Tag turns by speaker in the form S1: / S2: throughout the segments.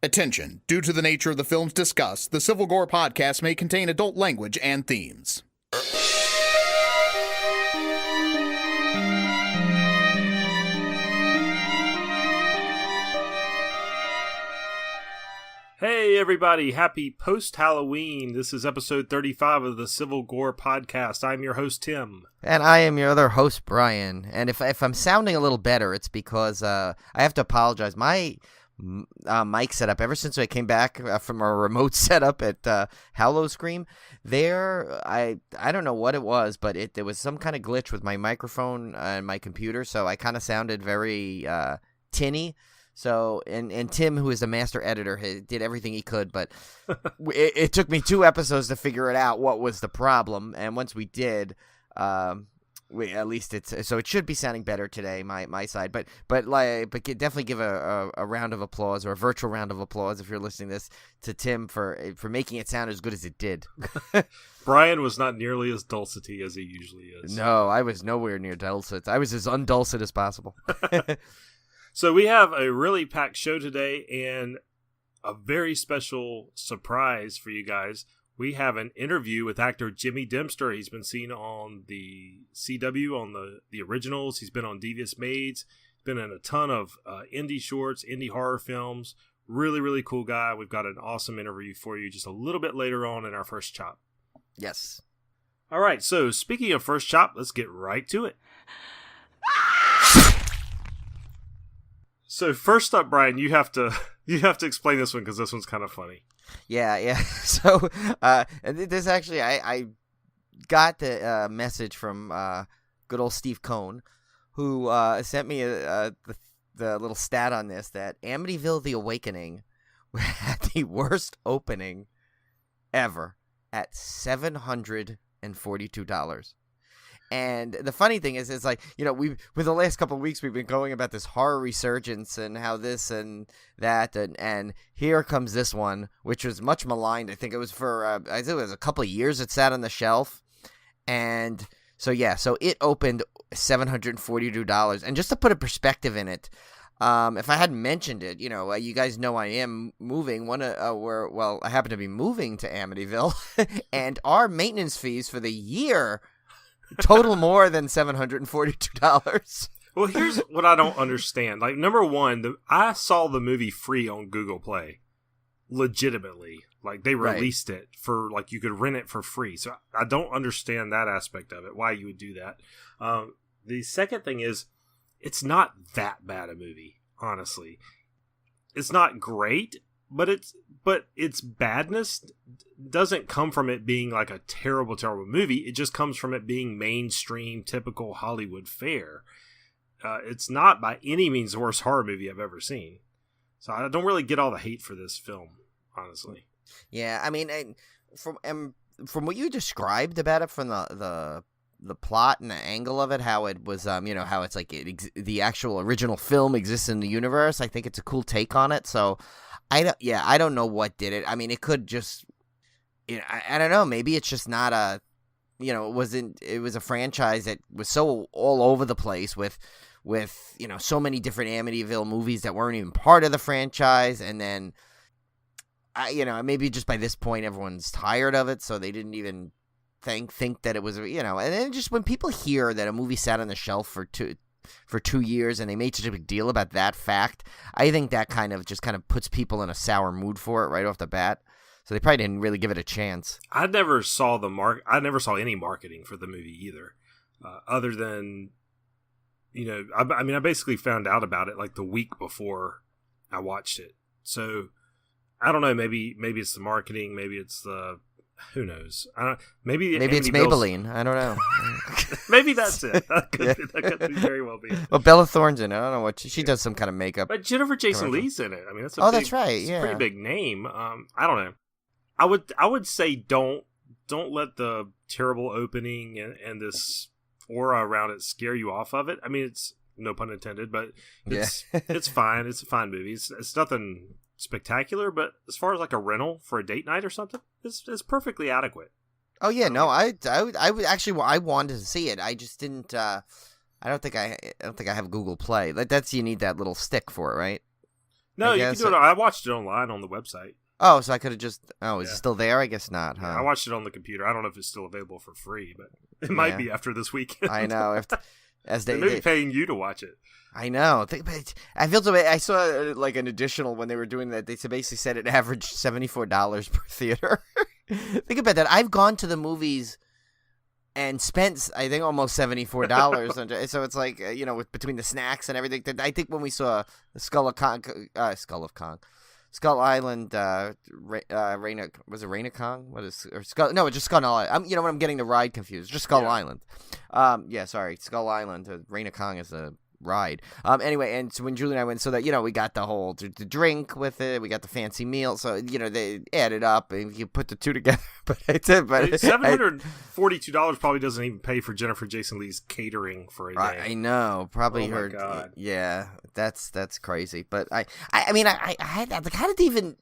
S1: Attention. Due to the nature of the films discussed, the Civil Gore podcast may contain adult language and themes.
S2: Hey everybody, happy post-Halloween. This is episode 35 of the Civil Gore podcast. I'm your host, Tim.
S3: And I am your other host, Brian. And if I'm sounding a little better, it's because I have to apologize. My mic setup, ever since I came back from our remote setup at Hallow Scream, I don't know what it was, but there was some kind of glitch with my microphone and my computer, so I kind of sounded very tinny. So, and Tim, who is the master editor, did everything he could, but it took me 2 episodes to figure it out what was the problem. And once we did, at least so it should be sounding better today, my side. But definitely give a round of applause, or a virtual round of applause if you're listening to this, to Tim for making it sound as good as it did.
S2: Brian was not nearly as dulcety as he usually is.
S3: No, I was nowhere near dulcet. I was as undulcet as possible.
S2: So we have a really packed show today and a very special surprise for you guys. We have an interview with actor Jimmy Dempster. He's been seen on the CW, on the originals. He's been on Devious Maids. He's been in a ton of indie shorts, indie horror films. Really, really cool guy. We've got an awesome interview for you just a little bit later on in our first chop.
S3: Yes.
S2: All right, so speaking of first chop, let's get right to it. So first up, Brian, you have to explain this one because this one's kind of funny.
S3: Yeah. So this actually, I got the message from good old Steve Cohn, who sent me the little stat on this, that Amityville: The Awakening had the worst opening ever at $742. And the funny thing is, it's like, with the last couple of weeks, we've been going about this horror resurgence and how this and that, and here comes this one, which was much maligned. I think it was for, I think it was a couple of years it sat on the shelf. And so it opened $742. And just to put a perspective in it, if I hadn't mentioned it, you guys know I am moving. I happen to be moving to Amityville, and our maintenance fees for the year total more than $742.
S2: Well, here's what I don't understand. Like, number one, I saw the movie free on Google Play, legitimately. Like, they released it for, like, you could rent it for free. So I don't understand that aspect of it, why you would do that. The second thing is, it's not that bad a movie, honestly. It's not great, but its badness doesn't come from it being like a terrible, terrible movie. It just comes from it being mainstream, typical Hollywood fare. It's not by any means the worst horror movie I've ever seen. So I don't really get all the hate for this film, honestly.
S3: Yeah, I mean, from what you described about it, from the plot and the angle of it, how it was, how it's like the actual original film exists in the universe, I think it's a cool take on it. So I don't know what did it. I mean, it could just, I don't know. Maybe it's just not a, it was a franchise that was so all over the place with so many different Amityville movies that weren't even part of the franchise. And then, maybe just by this point, everyone's tired of it. So they didn't even think that it was, and then just when people hear that a movie sat on the shelf for 2 years and they made such a big deal about that fact, I think that kind of puts people in a sour mood for it right off the bat. So they probably didn't really give it a chance.
S2: I never saw any marketing for the movie either, other than, I basically found out about it like the week before I watched it. So I don't know, maybe it's the marketing, maybe it's the, who knows? Maybe it's
S3: Maybelline. I don't know.
S2: Maybe that's it. That could very well be.
S3: Well, Bella Thorne's in it. I don't know what she does, some kind of makeup.
S2: But Jennifer Jason Leigh's in it. I mean, that's
S3: that's right. Yeah,
S2: a pretty big name. I don't know. I would say don't let the terrible opening and this aura around it scare you off of it. I mean, it's no pun intended, but it's fine. It's a fine movie. It's nothing spectacular, but as far as like a rental for a date night or something, it's perfectly adequate.
S3: Oh yeah, no, I would actually, I wanted to see it. I just didn't. I don't think I have Google Play. Like, you need that little stick for it, right?
S2: No, you can do it. I watched it online on the website.
S3: Oh, so I could have just... Oh, is it still there? I guess not, huh?
S2: Yeah, I watched it on the computer. I don't know if it's still available for free, but it might be after this weekend.
S3: I know.
S2: They may be paying you to watch it.
S3: I know. I feel so bad. I saw like an additional when they were doing that. They basically said it averaged $74 per theater. Think about that. I've gone to the movies and spent, I think, almost $74. So it's like, between the snacks and everything. I think when we saw Skull Island, Reina, was it Reina Kong? What is, or Skull? No, it's just Skull Island. I'm getting the ride confused. Just Skull Island. Sorry, Skull Island. Reina Kong is a ride. Anyway, and so when Julie and I went, so that, we got the whole the drink with it, we got the fancy meal, so they added up and you put the two together. But
S2: $742 probably doesn't even pay for Jennifer Jason Leigh's catering for a day.
S3: I know, probably
S2: my God.
S3: Yeah, that's crazy. But I mean, I had like, how did they even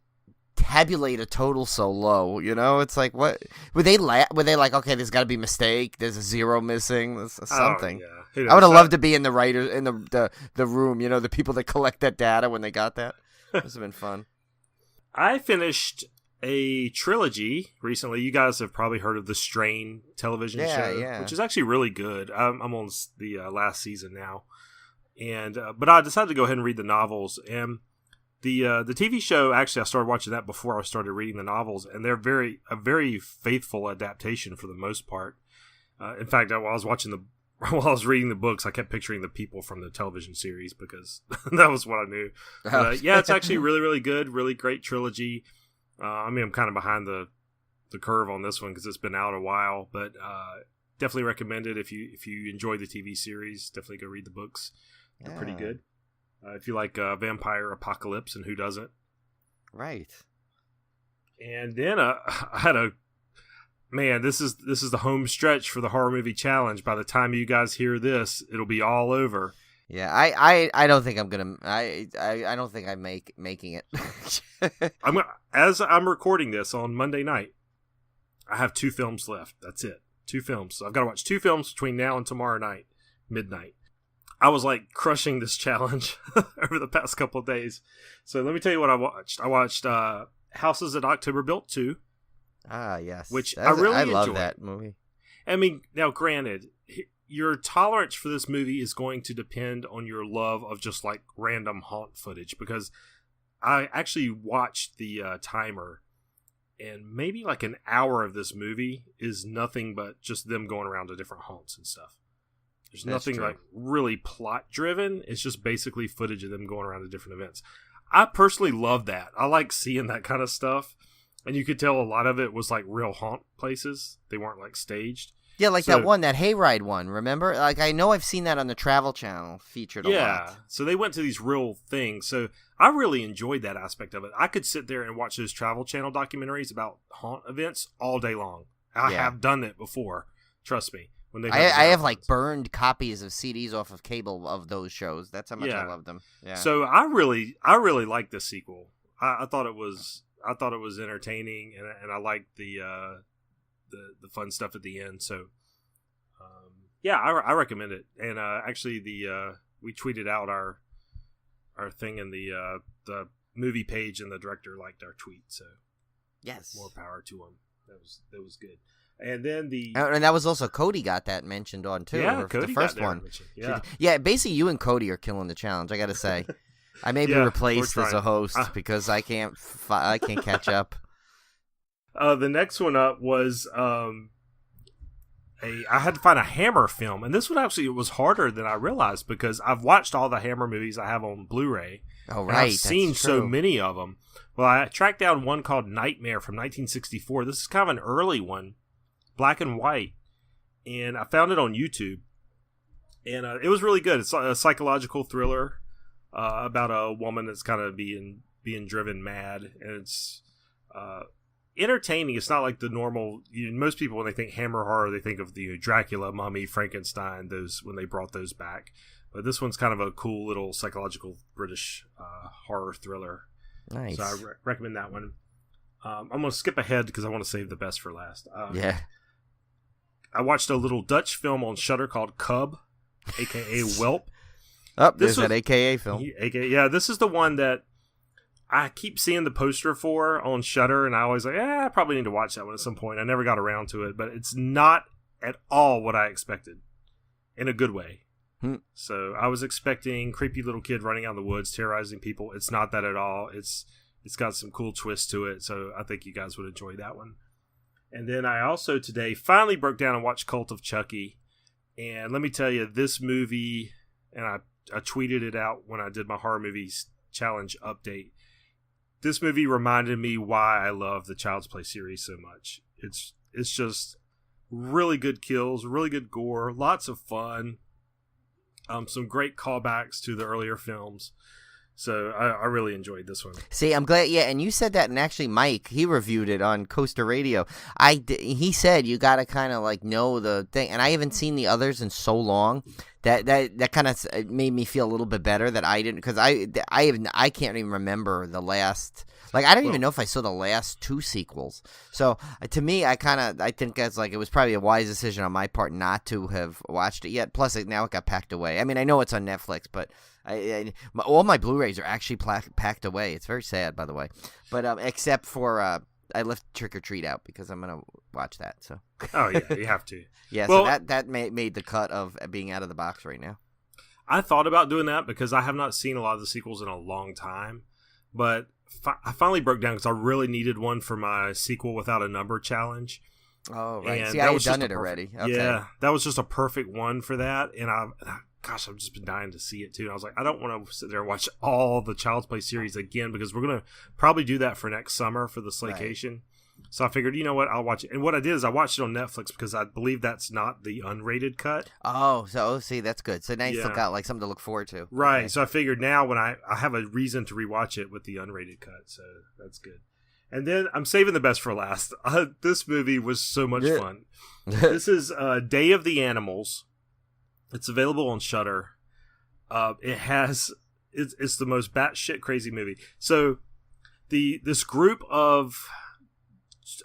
S3: tabulate a total so low? It's like, what were they like? Okay, there's got to be a mistake. There's a zero missing. There's something.
S2: Oh, yeah.
S3: I would have loved to be in the writers in the room. The people that collect that data when they got that. Must have been fun.
S2: I finished a trilogy recently. You guys have probably heard of the Strain television show, which is actually really good. I'm on the last season now, and but I decided to go ahead and read the novels. And the TV show, actually, I started watching that before I started reading the novels, and they're a very faithful adaptation for the most part. In fact, while I was reading the books, I kept picturing the people from the television series because that was what I knew. It's actually really, really good. Really great trilogy. I'm kind of behind the curve on this one because it's been out a while, but definitely recommend it if you enjoy the TV series. Definitely go read the books. They're pretty good. If you like vampire apocalypse, and who doesn't?
S3: Right. And
S2: then I had this is the home stretch for the horror movie challenge. By the time you guys hear this, it'll be all over.
S3: Yeah, I don't think I'm gonna. I don't think I'm making it.
S2: As I'm recording this on Monday night, I have 2 films left. That's it, 2 films. So I've got to watch 2 films between now and tomorrow night, midnight. I was like crushing this challenge over the past couple of days. So let me tell you what I watched. I watched Houses That October Built 2.
S3: Ah, yes.
S2: Which I really enjoyed.
S3: I love that movie.
S2: I mean, now granted, your tolerance for this movie is going to depend on your love of just like random haunt footage, because I actually watched the timer, and maybe like an hour of this movie is nothing but just them going around to different haunts and stuff. There's nothing like really plot driven. It's just basically footage of them going around to different events. I personally love that. I like seeing that kind of stuff. And you could tell a lot of it was like real haunt places. They weren't like staged.
S3: Yeah, like that hayride one, remember? Like, I know I've seen that on the Travel Channel featured a lot.
S2: Yeah, so they went to these real things. So I really enjoyed that aspect of it. I could sit there and watch those Travel Channel documentaries about haunt events all day long. I have done it before. Trust me. When they
S3: I have like burned copies of CDs off of cable of those shows. That's how much I love them. Yeah.
S2: So I really liked the sequel. I thought it was entertaining, and I liked the fun stuff at the end. So, I recommend it. And actually, we tweeted out our thing in the movie page, and the director liked our tweet. So,
S3: yes,
S2: more power to him. That was good. And then
S3: and that was also Cody got that mentioned on too.
S2: Yeah,
S3: Cody the first one.
S2: Yeah,
S3: basically you and Cody are killing the challenge. I got to say. I may be replaced as a host because I can't catch up.
S2: The next one up was I had to find a Hammer film, and this one actually was harder than I realized because I've watched all the Hammer movies I have on Blu-ray.
S3: Oh right,
S2: I've seen so many of them. Well, I tracked down one called Nightmare from 1964. This is kind of an early one, black and white, and I found it on YouTube, and it was really good. It's a psychological thriller. About a woman that's kind of being driven mad, and it's entertaining. It's not like the normal. Most people, when they think Hammer horror, they think of the Dracula, Mummy, Frankenstein. When they brought those back, but this one's kind of a cool little psychological British horror thriller.
S3: Nice.
S2: So I recommend that one. I'm gonna skip ahead because I want to save the best for last. I watched a little Dutch film on Shudder called Cub, aka Whelp.
S3: Oh, there's that AKA film.
S2: Yeah, this is the one that I keep seeing the poster for on Shudder, and I always I probably need to watch that one at some point. I never got around to it, but it's not at all what I expected, in a good way. So I was expecting creepy little kid running out of the woods, terrorizing people. It's not that at all. It's got some cool twists to it, so I think you guys would enjoy that one. And then I also today finally broke down and watched Cult of Chucky, and let me tell you, this movie, and I tweeted it out when I did my horror movies challenge update. This movie reminded me why I love the Child's Play series so much. It's just really good kills, really good gore, lots of fun, some great callbacks to the earlier films. So I really enjoyed this one.
S3: See, I'm glad. Yeah, and you said that, and actually, Mike, he reviewed it on Coaster Radio. He said you got to kind of like know the thing, and I haven't seen the others in so long that kind of made me feel a little bit better that I didn't, because I can't even remember the last. Like, I don't even know if I saw the last two sequels. So to me, I think that's like, it was probably a wise decision on my part not to have watched it yet. Plus, now it got packed away. I mean, I know it's on Netflix, but all my Blu-rays are actually packed away. It's very sad, by the way. But except for I left Trick or Treat out because I'm gonna watch that. So.
S2: Oh yeah, you have to.
S3: Yeah,
S2: well,
S3: so that made the cut of being out of the box right now.
S2: I thought about doing that because I have not seen a lot of the sequels in a long time, but I finally broke down because I really needed one for my sequel without a number challenge.
S3: Oh, right.
S2: And
S3: see, I had done it already. Okay.
S2: Yeah, that was just a perfect one for that. And gosh, I've just been dying to see it too. And I was like, I don't want to sit there and watch all the Child's Play series again because we're going to probably do that for next summer for the Slaycation. Right. So I figured, you know what, I'll watch it. And what I did is I watched it on Netflix because I believe that's not the unrated cut.
S3: Oh, see, that's good. So now you still got like something to look forward to.
S2: Right.
S3: Okay.
S2: So I figured now when I have a reason to rewatch it with the unrated cut. So that's good. And then I'm saving the best for last. This movie was so much fun. This is Day of the Animals. It's available on Shudder. It's the most batshit crazy movie. So this group of,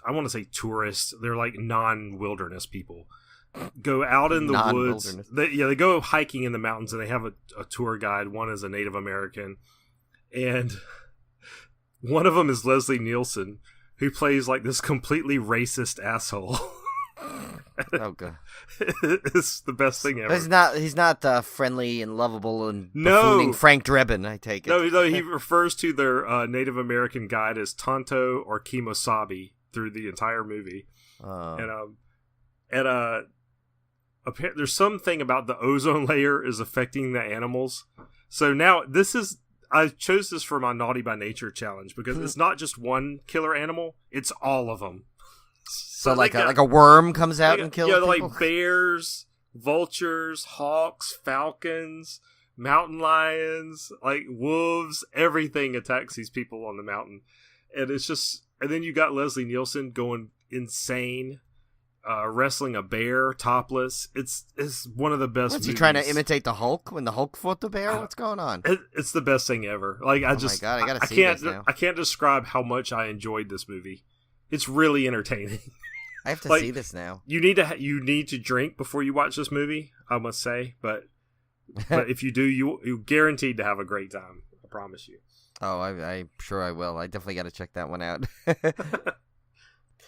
S2: I want to say tourists, they're like non-wilderness people, go out in the woods. They go hiking in the mountains, and they have a tour guide. One is a Native American, and one of them is Leslie Nielsen, who plays like this completely racist asshole.
S3: Oh god,
S2: it's the best thing ever.
S3: He's not friendly and lovable and buffooning Frank Drebin, I take it.
S2: No, he refers to their Native American guide as Tonto or Kimosabe through the entire movie. There's something about the ozone layer is affecting the animals. So now I chose this for my Naughty by Nature challenge because it's not just one killer animal, it's all of them.
S3: So like a worm comes out and kills people?
S2: Like bears, vultures, hawks, falcons, mountain lions, like wolves, everything attacks these people on the mountain. And it's just, and then you got Leslie Nielsen going insane, wrestling a bear topless. It's one of the best movies.
S3: He trying to imitate the Hulk when the Hulk fought the bear? What's going on?
S2: It's the best thing ever. Like
S3: my God, I gotta see this now.
S2: I can't describe how much I enjoyed this movie. It's really entertaining.
S3: I have to see this now.
S2: You need to drink before you watch this movie, I must say. But if you do, you're guaranteed to have a great time. I promise you.
S3: Oh, I'm sure I will. I definitely got to check that one out.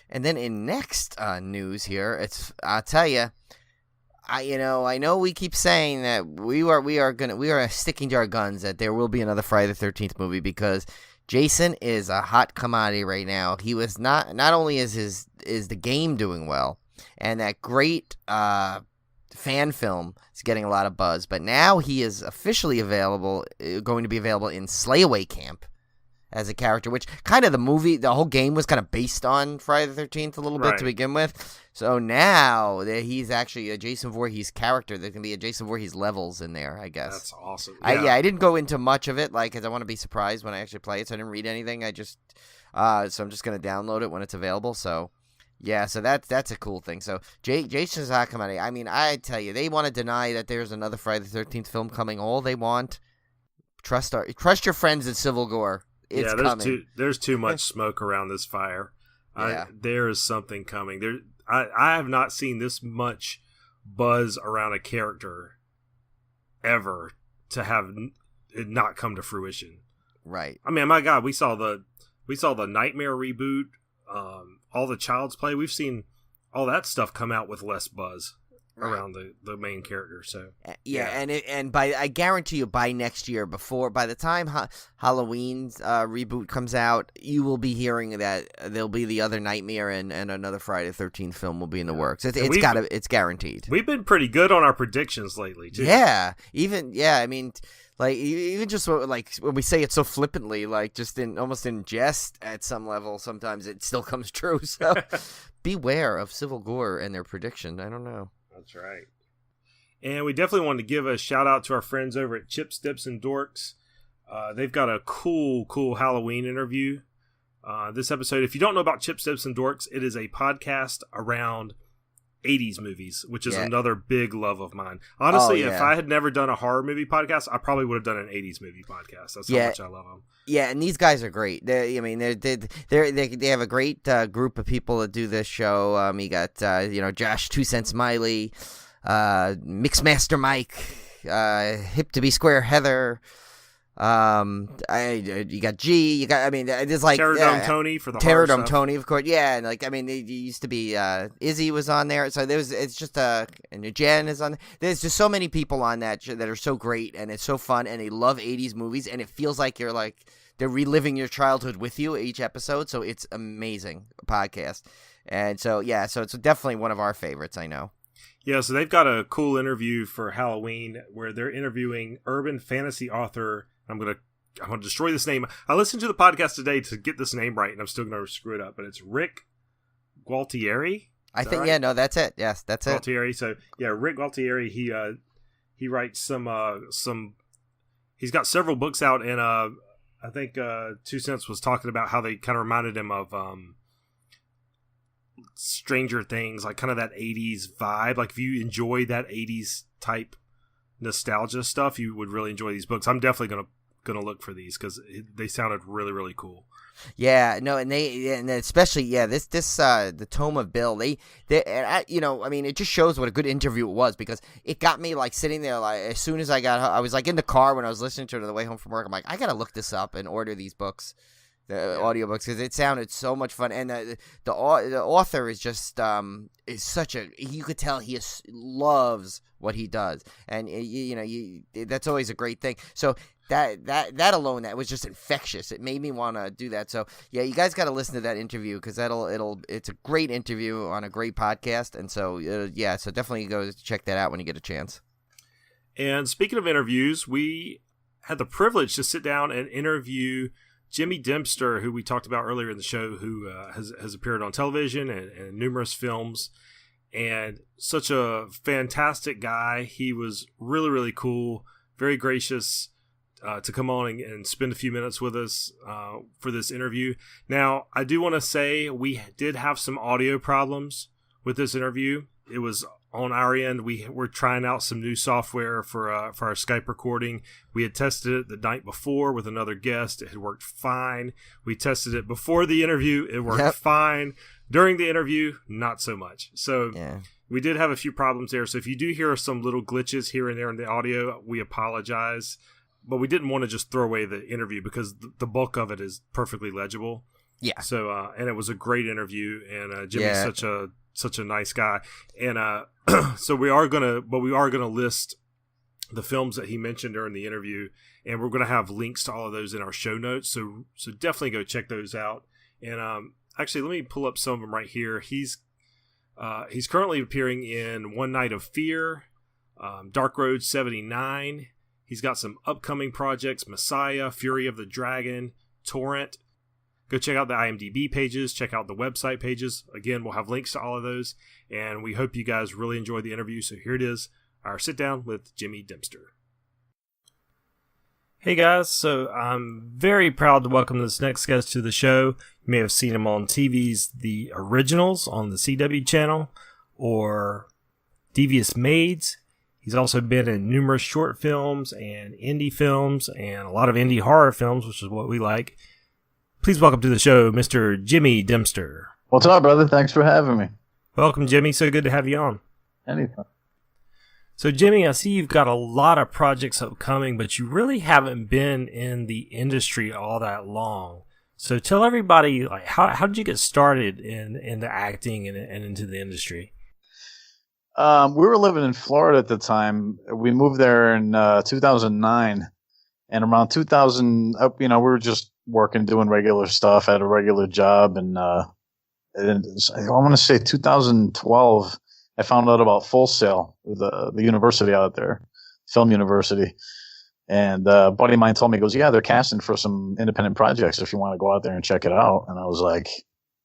S3: And then in next news here, I'll tell you, I know we keep saying that we are sticking to our guns that there will be another Friday the 13th movie because Jason is a hot commodity right now. He was not only is the game doing well, and that great fan film is getting a lot of buzz, but now he is officially going to be available in SLAYAWAY Camp as a character, which kind of the whole game was kind of based on Friday the 13th a little bit to begin with. So now he's actually a Jason Voorhees character. There can be a Jason Voorhees levels in there, I guess.
S2: That's awesome.
S3: I didn't go into much of it, because I want to be surprised when I actually play it, so I didn't read anything. So I'm just going to download it when it's available. So, yeah, so that's a cool thing. So Jason's hot commodity. I mean, I tell you, they want to deny that there's another Friday the 13th film coming. All they want, trust your friends at Civil Gore. It's coming.
S2: There's too much smoke around this fire. Yeah. There is something coming. I have not seen this much buzz around a character ever to have it not come to fruition.
S3: Right.
S2: I mean, my God, we saw the Nightmare reboot, all the Child's Play. We've seen all that stuff come out with less buzz around the main character. So
S3: I guarantee you by next year, by the time Halloween's reboot comes out, you will be hearing that there'll be the other Nightmare and another Friday the 13th film will be in the works. It's guaranteed.
S2: We've been pretty good on our predictions lately, too.
S3: Yeah, I mean, like even just like when we say it so flippantly, like just almost in jest at some level, sometimes it still comes true. So beware of Civil Gore and their prediction. I don't know.
S2: That's right. And we definitely wanted to give a shout out to our friends over at Chips, Dips, and Dorks. They've got a cool Halloween interview. This episode, if you don't know about Chips, Dips, and Dorks, it is a podcast around 80s movies, which is another big love of mine. Honestly, if I had never done a horror movie podcast, I probably would have done an 80s movie podcast. That's how much I love them. Yeah,
S3: and these guys are great. They have a great group of people that do this show. You got Josh 2 Cents Miley, Mixmaster Mike, Hip to Be Square Heather. You got G. There's like
S2: Terrordome Tony for the
S3: Terrordome Tony, of course. Yeah, and it used to be Izzy was on there. So and Jen is on there. There's just so many people on that are so great, and it's so fun, and they love 80s movies, and it feels like they're reliving your childhood with you each episode. So it's amazing podcast, and so it's definitely one of our favorites. I know.
S2: Yeah, so they've got a cool interview for Halloween where they're interviewing urban fantasy author. I'm gonna destroy this name. I listened to the podcast today to get this name right, and I'm still gonna screw it up. But it's Rick Gualtieri.
S3: I think right? That's it. Yes, that's
S2: Gualtieri. It. So Rick Gualtieri. He writes some. He's got several books out, and I think 2 Cents was talking about how they kind of reminded him of Stranger Things, like kind of that 80s vibe. Like if you enjoy that 80s type nostalgia stuff, you would really enjoy these books. I'm definitely gonna look for these because they sounded really, really cool.
S3: Yeah, no, and especially this the Tome of Bill. It just shows what a good interview it was because it got me like sitting there like as soon as I was like in the car when I was listening to it on the way home from work. I'm like, I gotta look this up and order these books. The audiobooks, because it sounded so much fun, and the author is just is such a, you could tell he loves what he does, and that's always a great thing. So that alone, that was just infectious. It made me want to do that. So yeah, you guys got to listen to that interview because it's a great interview on a great podcast, and so so definitely go check that out when you get a chance.
S2: And speaking of interviews, we had the privilege to sit down and interview Jimmy Dempster, who we talked about earlier in the show, who has appeared on television and numerous films, and such a fantastic guy. He was really, really cool, very gracious to come on and spend a few minutes with us for this interview. Now, I do want to say we did have some audio problems with this interview. It was on our end. We were trying out some new software for our Skype recording. We had tested it the night before with another guest. It had worked fine. We tested it before the interview. It worked fine. During the interview, not so much. So we did have a few problems there. So if you do hear some little glitches here and there in the audio, we apologize. But we didn't want to just throw away the interview because the bulk of it is perfectly legible. Yeah. So and it was a great interview, and Jimmy's such a nice guy, and so we are gonna list the films that he mentioned during the interview, and we're gonna have links to all of those in our show notes. So definitely go check those out. And actually, let me pull up some of them right here. He's currently appearing in One Night of Fear, Dark Road 79. He's got some upcoming projects: Messiah, Fury of the Dragon, Torrent. Go check out the IMDb pages, check out the website pages. Again, we'll have links to all of those, and we hope you guys really enjoy the interview. So here it is, our sit down with Jimmy Dempster. Hey guys, so I'm very proud to welcome this next guest to the show. You may have seen him on TV's The Originals on the CW channel, or Devious Maids. He's also been in numerous short films and indie films and a lot of indie horror films, which is what we like. Please welcome to the show, Mr. Jimmy Dempster.
S4: What's up, brother? Thanks for having me.
S2: Welcome, Jimmy. So good to have you on.
S4: Anytime.
S2: So, Jimmy, I see you've got a lot of projects upcoming, but you really haven't been in the industry all that long. So, tell everybody, like, how did you get started in the acting and into the industry?
S4: We were living in Florida at the time. We moved there in 2009, and around 2000, we were just working, doing regular stuff, had a regular job, and I want to say 2012. I found out about Full Sail, the university out there, film university. And a buddy of mine told me, he goes, yeah, they're casting for some independent projects if you want to go out there and check it out. And I was like,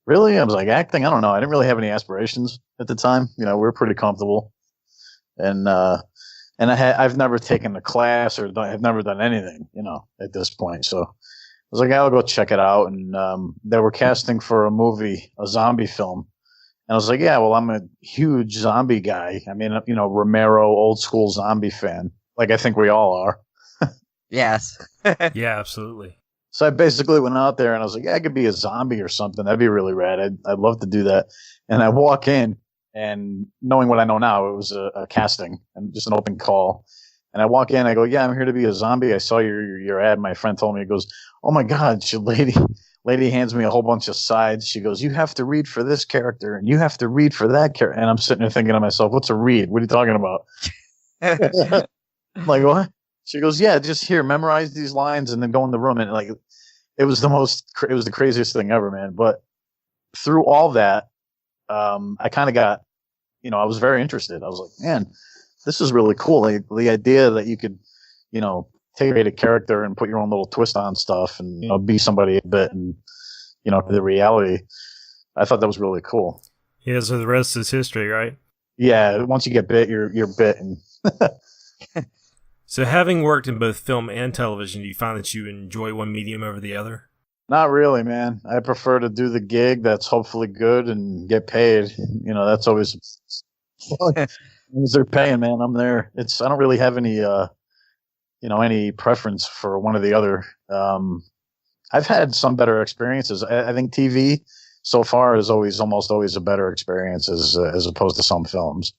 S4: really? I was like, acting? I don't know. I didn't really have any aspirations at the time. We were pretty comfortable. And I've never taken a class or I've never done anything, at this point. So I was like, I'll go check it out. And they were casting for a movie, a zombie film. And I was like, yeah, well, I'm a huge zombie guy. I mean, Romero, old school zombie fan. Like I think we all are.
S3: Yes.
S2: Yeah, absolutely.
S4: So I basically went out there and I was like, yeah, I could be a zombie or something. That'd be really rad. I'd love to do that. And I walk in and knowing what I know now, it was a casting and just an open call. And I walk in, I go, yeah, I'm here to be a zombie. I saw your ad. My friend told me, he goes, oh my God, lady hands me a whole bunch of sides. She goes, you have to read for this character and you have to read for that character. And I'm sitting there thinking to myself, what's a read? What are you talking about? I'm like, what? She goes, yeah, just here, memorize these lines and then go in the room. And like, it was the craziest thing ever, man. But through all that, I kind of got, I was very interested. I was like, man, this is really cool. Like, the idea that you could, take a character and put your own little twist on stuff and, be somebody a bit and, the reality. I thought that was really cool.
S2: Yeah. So the rest is history, right?
S4: Yeah. Once you get bit, you're bit. And
S2: So having worked in both film and television, do you find that you enjoy one medium over the other?
S4: Not really, man. I prefer to do the gig that's hopefully good and get paid. That's always, as they're paying, man, I'm there. I don't really have any, any preference for one or the other. I've had some better experiences. I think TV so far is almost always a better experience as opposed to some films.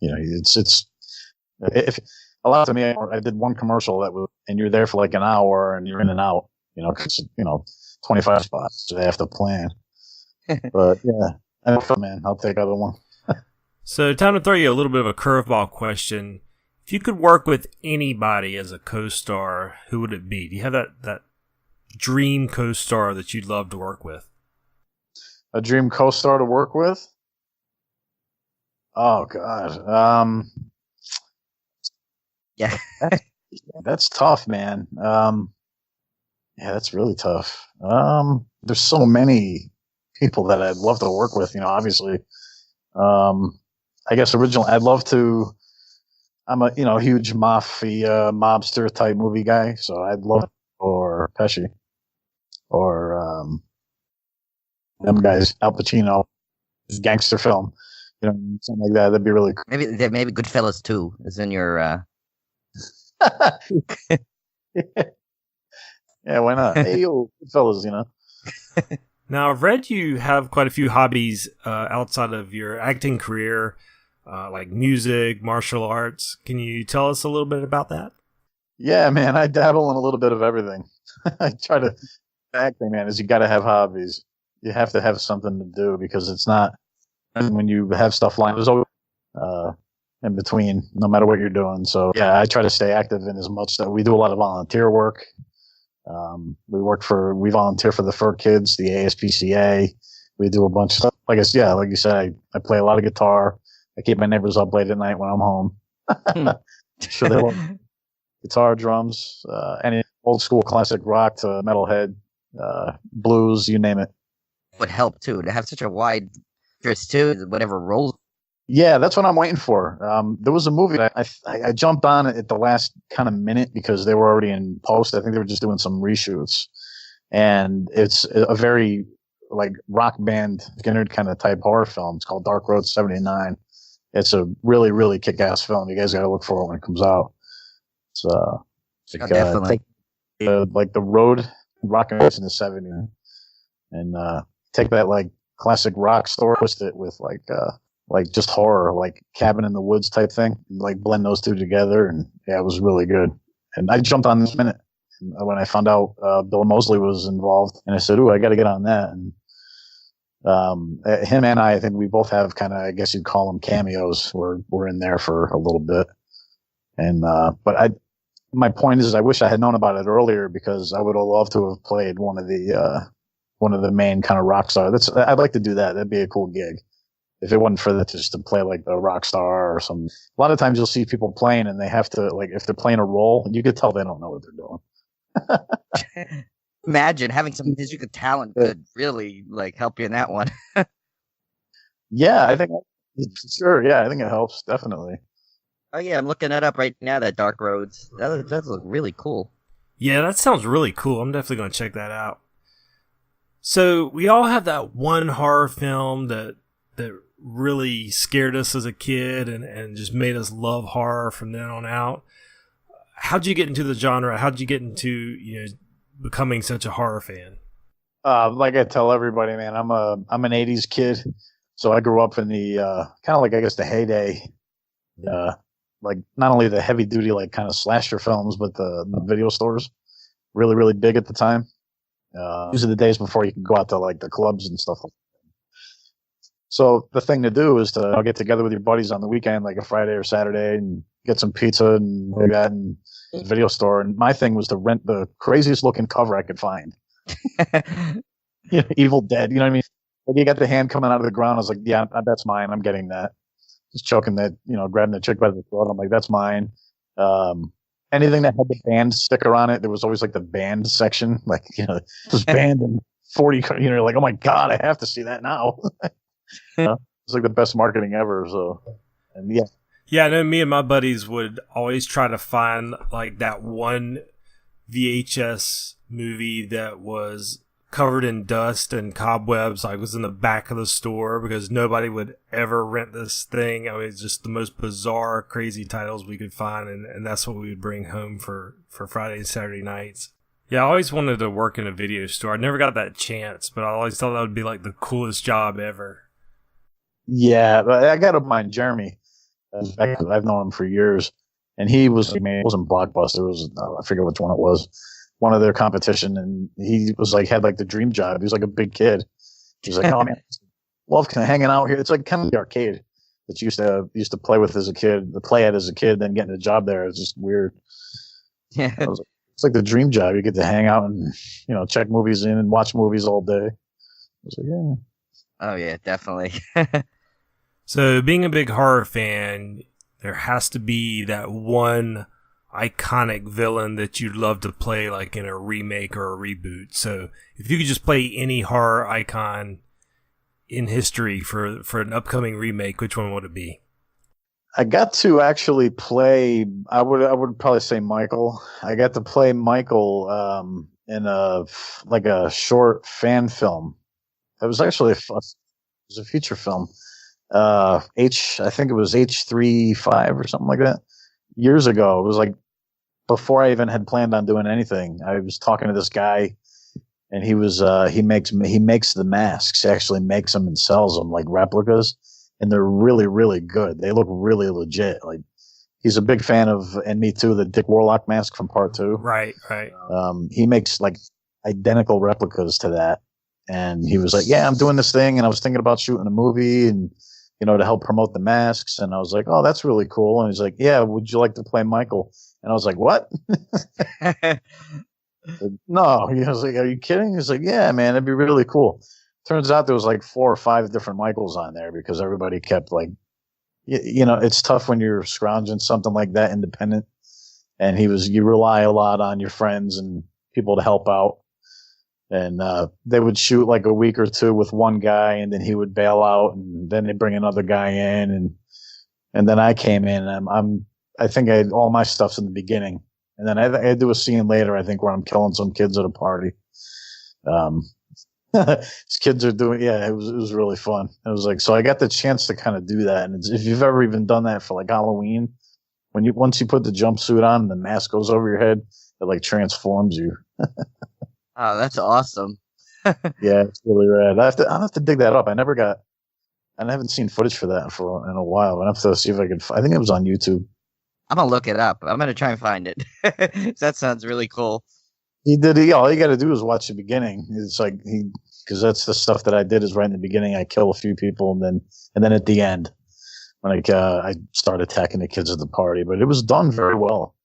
S4: It's if a lot to me, I did one commercial and you're there for like an hour and you're in and out, 'cause, 25 spots, so they have to plan. But yeah, man, I'll take other one.
S2: So time to throw you a little bit of a curveball question. If you could work with anybody as a co-star, who would it be? Do you have that dream co-star that you'd love to work with?
S4: A dream co-star to work with? Oh God.
S3: Yeah.
S4: That's tough, man. Yeah, that's really tough. There's so many people that I'd love to work with, obviously. I guess I'd love to, I'm a, huge mafia, mobster type movie guy. So I'd love, or Pesci, or, them guys, Al Pacino, his gangster film, something like that. That'd be really cool.
S3: Maybe Goodfellas 2 is in your,
S4: Yeah, why not? Hey, yo, fellas,
S2: Now, I've read you have quite a few hobbies outside of your acting career, like music, martial arts. Can you tell us a little bit about that?
S4: Yeah, man, I dabble in a little bit of everything. I try to, acting, man, is you got to have hobbies. You have to have something to do because it's not, when you have stuff lined, there's always in between, no matter what you're doing. So yeah, I try to stay active in as much that we do a lot of volunteer work. We volunteer for the Fur Kids, the ASPCA. We do a bunch of stuff. Like you said, I play a lot of guitar. I keep my neighbors up late at night when I'm home. Sure they love guitar, drums, any old school classic rock to metalhead, blues, you name it.
S3: Would help too to have such a wide interest too. Whatever roles.
S4: Yeah, that's what I'm waiting for. There was a movie that I jumped on at the last kind of minute because they were already in post. I think they were just doing some reshoots, and it's a very like rock band Skinner kind of type horror film. It's called Dark Road 79. It's a really, really kick-ass film. You guys got to look for it when it comes out. It's
S3: Definitely.
S4: Like the road rock and roll in the 70s, and take that like classic rock story, twist it with like like just horror, like Cabin in the Woods type thing, like blend those two together, and yeah, it was really good. And I jumped on this minute when I found out Bill Moseley was involved, and I said, "Ooh, I got to get on that." And him and I think we both have kind of, I guess you'd call them cameos. We're in there for a little bit, and but my point is, I wish I had known about it earlier because I would have loved to have played one of the main kind of rock stars. I'd like to do that. That'd be a cool gig. If it wasn't for that, just to play like the rock star or some. A lot of times you'll see people playing and they have to, like, if they're playing a role, you could tell they don't know what they're doing.
S3: Imagine having some musical talent could really like help you in that one.
S4: Yeah, I think sure. Yeah, I think it helps definitely.
S3: Oh yeah, I'm looking that up right now. That Dark Roads. That looks really cool.
S2: Yeah, that sounds really cool. I'm definitely going to check that out. So we all have that one horror film that really scared us as a kid and just made us love horror from then on out. How'd you get into the genre? How'd you get into becoming such a horror fan?
S4: Like I tell everybody, man, I'm an '80s kid, so I grew up in the kind of like, I guess, the heyday, like not only the heavy duty like kind of slasher films, but the video stores, really really big at the time. These are the days before you could go out to like the clubs and stuff like that. So the thing to do is to get together with your buddies on the weekend, like a Friday or Saturday, and get some pizza and like that in the video store. And my thing was to rent the craziest looking cover I could find. Evil Dead, you know what I mean? Like you got the hand coming out of the ground. I was like, yeah, that's mine. I'm getting that. Just choking that, grabbing the chick by the throat. I'm like, that's mine. Anything that had the band sticker on it, there was always like the band section, like, this band and 40, like, oh my God, I have to see that now. It's like the best marketing ever. So, and yeah.
S2: Yeah, I know me and my buddies would always try to find like that one VHS movie that was covered in dust and cobwebs, like was in the back of the store because nobody would ever rent this thing. I mean, it's just the most bizarre, crazy titles we could find, and that's what we would bring home for Friday and Saturday nights. Yeah, I always wanted to work in a video store. I never got that chance, but I always thought that would be like the coolest job ever.
S4: Yeah, but I got to mind Jeremy. I've known him for years, and he was, it wasn't Blockbuster. It was, I forget which one it was, one of their competition, and he was like, had like the dream job. He was like a big kid. He was like, oh man, love hanging out here. It's like kind of the arcade that you used to play with as a kid, play at as a kid, then getting a job there. It's just weird.
S3: Yeah,
S4: it's like the dream job. You get to hang out and check movies in and watch movies all day. I was like, yeah.
S3: Oh yeah, definitely.
S2: So being a big horror fan, there has to be that one iconic villain that you'd love to play like in a remake or a reboot. So if you could just play any horror icon in history for an upcoming remake, which one would it be?
S4: I got to actually play, I would probably say Michael. I got to play Michael in a short fan film. It was actually a feature film. I think it was H35 or something like that. Years ago, it was like before I even had planned on doing anything. I was talking to this guy, and he was he makes the masks. He actually makes them and sells them like replicas, and they're really really good. They look really legit. Like he's a big fan of, and me too, the Dick Warlock mask from Part 2.
S2: Right.
S4: He makes like identical replicas to that, and he was like, "Yeah, I'm doing this thing, and I was thinking about shooting a movie and." To help promote the masks. And I was like, oh, that's really cool. And he's like, yeah, would you like to play Michael? And I was like, what? No. He was like, are you kidding? He's like, yeah, man, it'd be really cool. Turns out there was like 4 or 5 different Michaels on there because everybody kept like, it's tough when you're scrounging something like that independent. And you rely a lot on your friends and people to help out. And they would shoot like a week or 2 with one guy, and then he would bail out, and then they bring another guy in, and then I came in. And I think all my stuff's in the beginning, and then I do a scene later, I think, where I'm killing some kids at a party. These kids are doing, yeah, it was really fun. It was like, so I got the chance to kind of do that, and if you've ever even done that for like Halloween, once you put the jumpsuit on and the mask goes over your head, it like transforms you.
S3: Oh, that's awesome.
S4: Yeah, it's really rad. I'll have to dig that up. I never got And I haven't seen footage for that in a while. I have to see if I can. I think it was on YouTube.
S3: I'm gonna look it up. I'm gonna try and find it. That sounds really cool.
S4: He did. All you got to do is watch the beginning. It's like because that's the stuff that I did is right in the beginning. I kill a few people, and then at the end, when I start attacking the kids at the party. But it was done very well,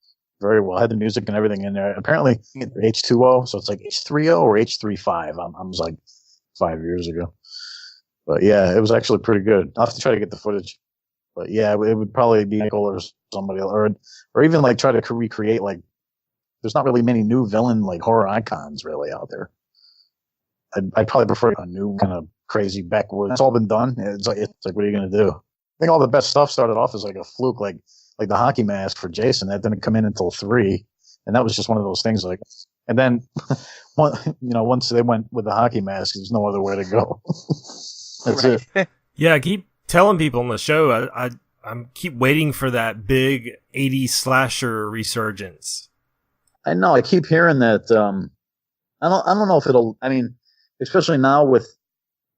S4: very well. I had the music and everything in there. Apparently H2O, so it's like H3O or H35. I was like 5 years ago. But yeah, it was actually pretty good. I'll have to try to get the footage. But yeah, it would probably be Michael or somebody, or even like try to recreate like. There's not really many new villain like horror icons really out there. I'd probably prefer a new kind of crazy backwoods. It's all been done. It's like what are you gonna do? I think all the best stuff started off as like a fluke, like the hockey mask for Jason that didn't come in until 3, and that was just one of those things. Like, and then once they went with the hockey mask, there's no other way to go. That's it.
S2: Yeah, I keep telling people on the show I'm keep waiting for that big 80s slasher resurgence.
S4: I know. I keep hearing that. I don't know if it'll. I mean, especially now with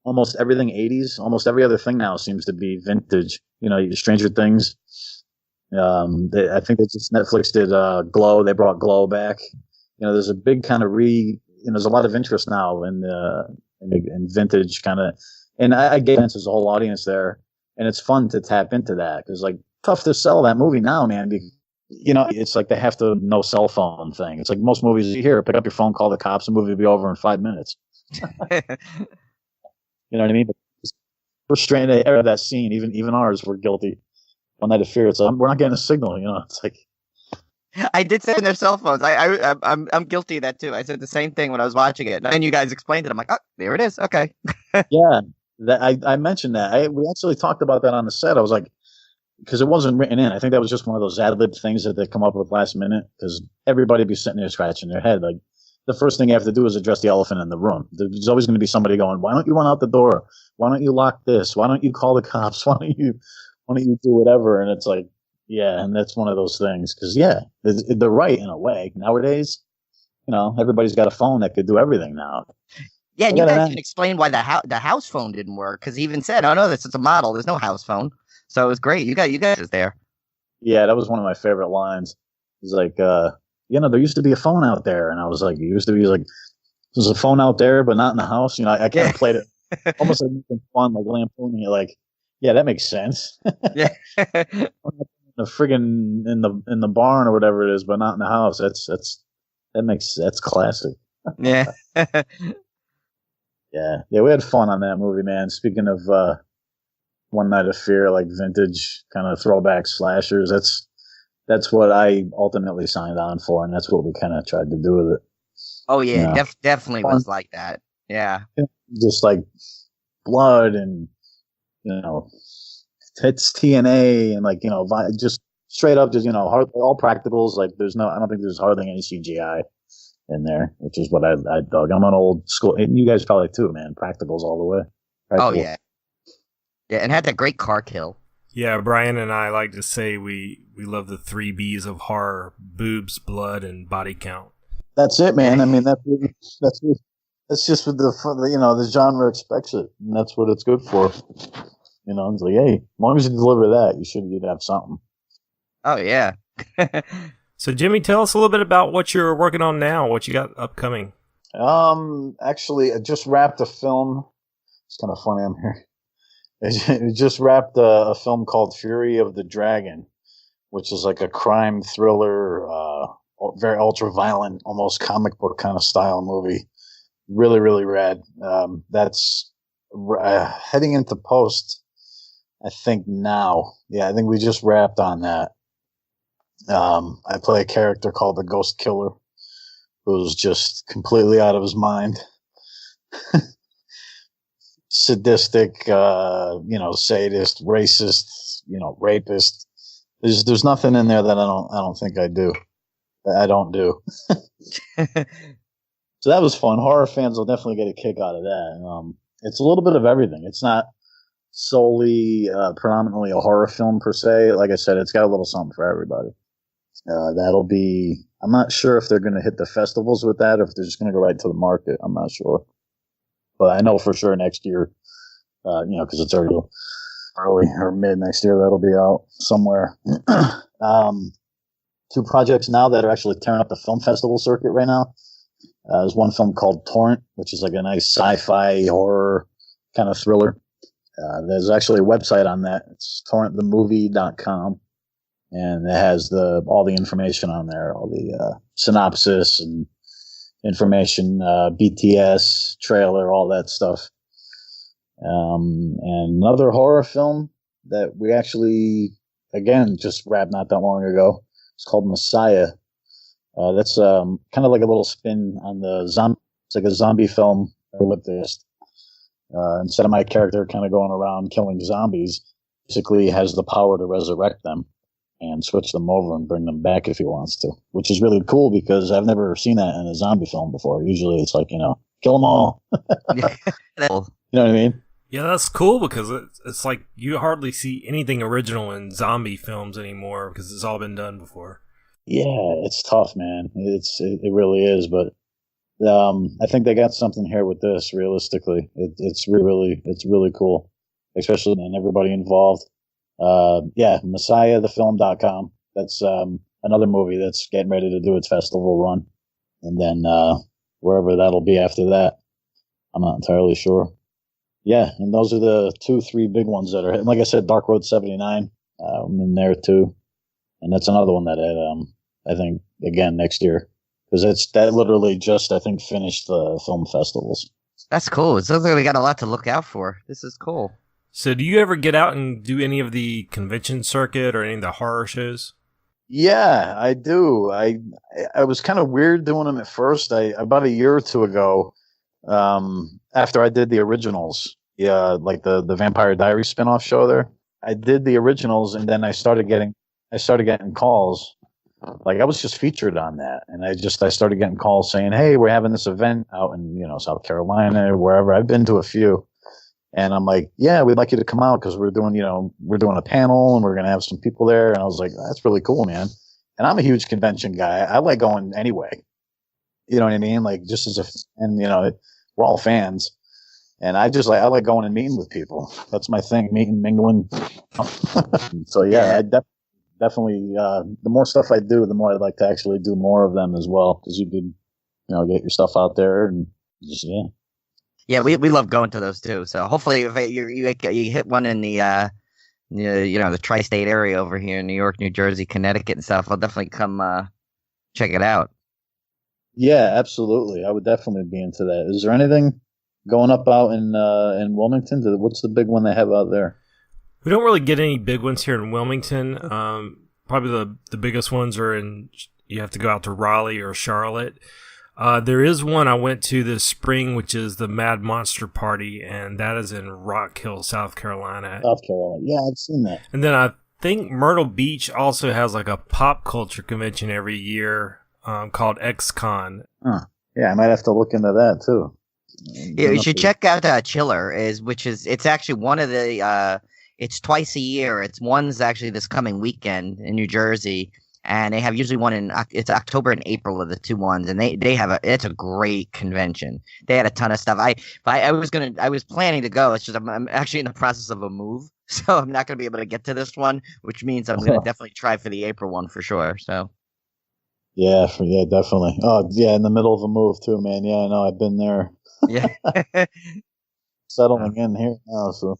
S4: almost everything 80s, almost every other thing now seems to be vintage. Stranger Things. I think Netflix did Glow. They brought Glow back. There's a big kind of there's a lot of interest now in vintage kind of, and I get there's a whole audience there, and it's fun to tap into that because like tough to sell that movie now, man. Because, it's like they have to no cell phone thing. It's like most movies you hear, pick up your phone, call the cops, the movie will be over in 5 minutes. You know what I mean? But we're straight to air that scene. Even ours were guilty. One Night of Fear. It's like, we're not getting a signal. It's like.
S3: I did say in their cell phones. I'm guilty of that too. I said the same thing when I was watching it, and you guys explained it. I'm like, oh, there it is. Okay.
S4: Yeah, I mentioned that. We actually talked about that on the set. I was like. Because it wasn't written in. I think that was just one of those ad-lib things that they come up with last minute. Because everybody be sitting there scratching their head. Like, the first thing you have to do is address the elephant in the room. There's always going to be somebody going, why don't you run out the door? Why don't you lock this? Why don't you call the cops? Why don't you do whatever? And it's like, yeah, and that's one of those things. Because, yeah, they're right in a way. Nowadays, everybody's got a phone that could do everything now.
S3: Yeah, and you guys even explained why the house phone didn't work. Because he even said, oh, no, this is a model. There's no house phone. So it was great. You guys is there.
S4: Yeah, that was one of my favorite lines. He's like, there used to be a phone out there. And I was like, it used to be like, there's a phone out there, but not in the house. I kind of played it almost like fun, like lampooning it. Like, yeah, that makes sense.
S3: Yeah.
S4: The friggin' in the barn or whatever it is, but not in the house. That's classic.
S3: Yeah.
S4: Yeah, we had fun on that movie, man. Speaking of One Night of Fear, like vintage kind of throwback slashers. That's what I ultimately signed on for, and that's what we kind of tried to do with it.
S3: Oh yeah, definitely was like that. Yeah,
S4: just like blood and it's TNA and like just straight up, just all practicals. Like I don't think there's hardly any CGI in there, which is what I dug. I'm an old school, and you guys probably too, man. Practicals all the way.
S3: Oh yeah. Yeah, and had that great car kill.
S2: Yeah, Brian and I like to say we love the 3 B's of horror: boobs, blood, and body count.
S4: That's it, man. I mean, that's just what the genre expects it, and that's what it's good for. It's like, hey, as long as you deliver that, you'd have something.
S3: Oh yeah.
S2: So, Jimmy, tell us a little bit about what you're working on now. What you got upcoming?
S4: Actually, I just wrapped a film. It's kind of funny. I'm here. I just wrapped a film called Fury of the Dragon, which is like a crime thriller, very ultra violent, almost comic book kind of style movie. Really, really rad. That's heading into post, I think now. Yeah, I think we just wrapped on that. I play a character called the Ghost Killer, who's just completely out of his mind. Sadistic, sadist, racist, rapist. There's nothing in there that I don't think I do. That I don't do. So that was fun. Horror fans will definitely get a kick out of that. It's a little bit of everything. It's not solely predominantly a horror film per se. Like I said, it's got a little something for everybody. That'll be. I'm not sure if they're going to hit the festivals with that, or if they're just going to go right to the market. I'm not sure. But I know for sure next year because it's already early or mid next year. That'll be out somewhere. 2 projects now that are actually tearing up the film festival circuit right now. There's one film called Torrent, which is like a nice sci-fi horror kind of thriller. There's actually a website on that. It's torrentthemovie.com, and it has all the information on there, all the synopsis and information, BTS, trailer, all that stuff. And another horror film that we actually, again, just wrapped not that long ago. It's called Messiah. That's kind of like a little spin on the zombie. It's like a zombie film with this. Instead of my character kind of going around killing zombies, basically has the power to resurrect them and switch them over and bring them back if he wants to, which is really cool because I've never seen that in a zombie film before. Usually it's like, kill them all. You know what I mean?
S2: Yeah, that's cool because it's like you hardly see anything original in zombie films anymore because it's all been done before.
S4: Yeah, it's tough, man. It really is, but I think they got something here with this. Realistically, it's really cool, especially and everybody involved. MessiahTheFilm.com. That's another movie that's getting ready to do its festival run, and then wherever that'll be after that, I'm not entirely sure. Yeah, and those are the 2-3 big ones that are. And like I said, Dark Road 79, I'm in there too, and that's another one that I think again next year because that literally just I think finished the film festivals.
S3: That's cool. It sounds like we got a lot to look out for. This is cool.
S2: So, do you ever get out and do any of the convention circuit or any of the horror shows?
S4: Yeah, I do. I was kind of weird doing them at first. About a year or two ago. After I did the originals, like the Vampire Diaries spinoff show there, I did the originals, and then I started getting calls. Like I was just featured on that, and I started getting calls saying, "Hey, we're having this event out in South Carolina or wherever." I've been to a few, and I'm like, "Yeah, we'd like you to come out because we're doing a panel and we're gonna have some people there." And I was like, "That's really cool, man." And I'm a huge convention guy. I like going anyway. You know what I mean? Like just we're all fans, and I like going and meeting with people. That's my thing, meeting, mingling. So yeah, I definitely. The more stuff I do, the more I'd like to actually do more of them as well, because you could, get your stuff out there and just
S3: Yeah, we love going to those too. So hopefully, if you hit one in the the tri-state area over here in New York, New Jersey, Connecticut, and stuff, I'll definitely come check it out.
S4: Yeah, absolutely. I would definitely be into that. Is there anything going up out in Wilmington? What's the big one they have out there?
S2: We don't really get any big ones here in Wilmington. Probably the biggest ones are you have to go out to Raleigh or Charlotte. There is one I went to this spring, which is the Mad Monster Party, and that is in Rock Hill, South Carolina.
S4: South Carolina. Yeah, I've seen that.
S2: And then I think Myrtle Beach also has like a pop culture convention every year. Called XCon.
S4: Huh. Yeah, I might have to look into that too.
S3: Yeah, you should check out Chiller. It's actually one of the. It's twice a year. One's actually this coming weekend in New Jersey, and they have usually one it's October and April of the 2 ones, and it's a great convention. They had a ton of stuff. I was planning to go. It's just I'm actually in the process of a move, so I'm not gonna be able to get to this one, which means I'm gonna definitely try for the April one for sure. So.
S4: Yeah, definitely. Oh, yeah, in the middle of a move too, man. Yeah, I know. I've been there.
S3: Yeah.
S4: Settling in here now, so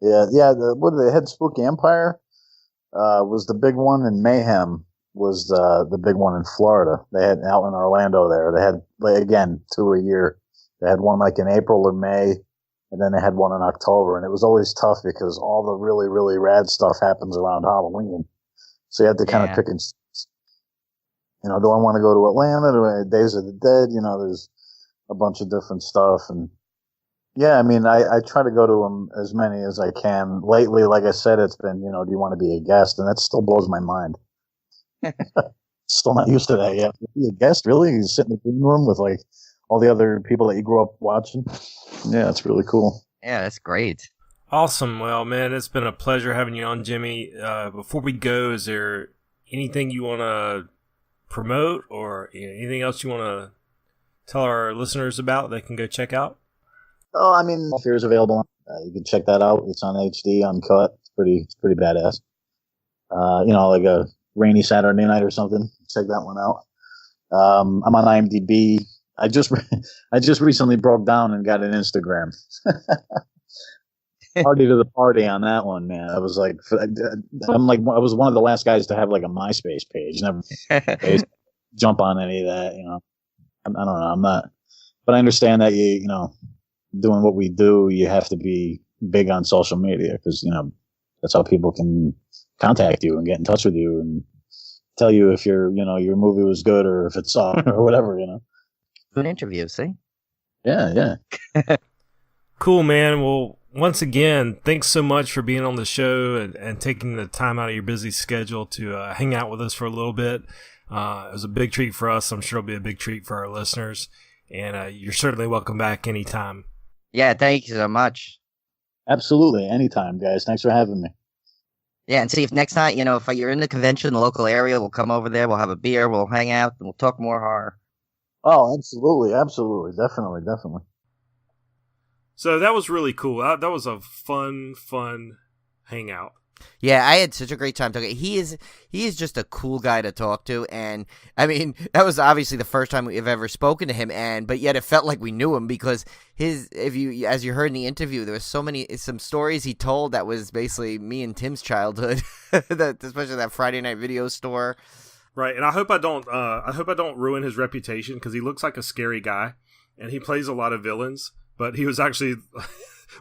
S4: yeah. What did they had? Spooky Empire was the big one, and Mayhem was the big one in Florida. They had out in Orlando there. They had again 2 a year. They had one like in April or May, and then they had one in October. And it was always tough because all the really really rad stuff happens around Halloween, so you had to kind of pick and. Do I want to go to Atlanta? Days of the Dead? There's a bunch of different stuff. And yeah, I mean, I try to go to them as many as I can. Lately, like I said, it's been, do you want to be a guest? And that still blows my mind. Still not used to that yet. Be a guest, really? You sit in the green room with like all the other people that you grew up watching. Yeah, it's really cool.
S3: Yeah, that's great.
S2: Awesome. Well, man, it's been a pleasure having you on, Jimmy. Before we go, is there anything you want to promote or anything else you want to tell our listeners about they can go check out?
S4: Oh, I mean, Fear is available. You can check that out. It's on HD, uncut. It's pretty badass. Like a rainy Saturday night or something. Check that one out. I'm on IMDb. I just recently broke down and got an Instagram. Party to the party on that one, man. I was like, I was one of the last guys to have like a MySpace page. Never jump on any of that, I don't know. I'm not, but I understand that doing what we do, you have to be big on social media because that's how people can contact you and get in touch with you and tell you if your movie was good or if it's or whatever.
S3: Good interview, see?
S4: Yeah.
S2: Cool, man. Well, once again, thanks so much for being on the show and taking the time out of your busy schedule to hang out with us for a little bit. It was a big treat for us. I'm sure it'll be a big treat for our listeners. And you're certainly welcome back anytime.
S3: Yeah, thank you so much.
S4: Absolutely. Anytime, guys. Thanks for having me.
S3: Yeah, and see if next time, if you're in the convention in the local area, we'll come over there, we'll have a beer, we'll hang out, and we'll talk more horror.
S4: Oh, absolutely. Definitely.
S2: So that was really cool. That was a fun hangout.
S3: Yeah, I had such a great time talking. He is just a cool guy to talk to, and I mean that was obviously the first time we've ever spoken to him, but yet it felt like we knew him because as you heard in the interview, there was some stories he told that was basically me and Tim's childhood, especially that Friday night video store.
S2: Right, and I hope I don't ruin his reputation because he looks like a scary guy, and he plays a lot of villains. But he was actually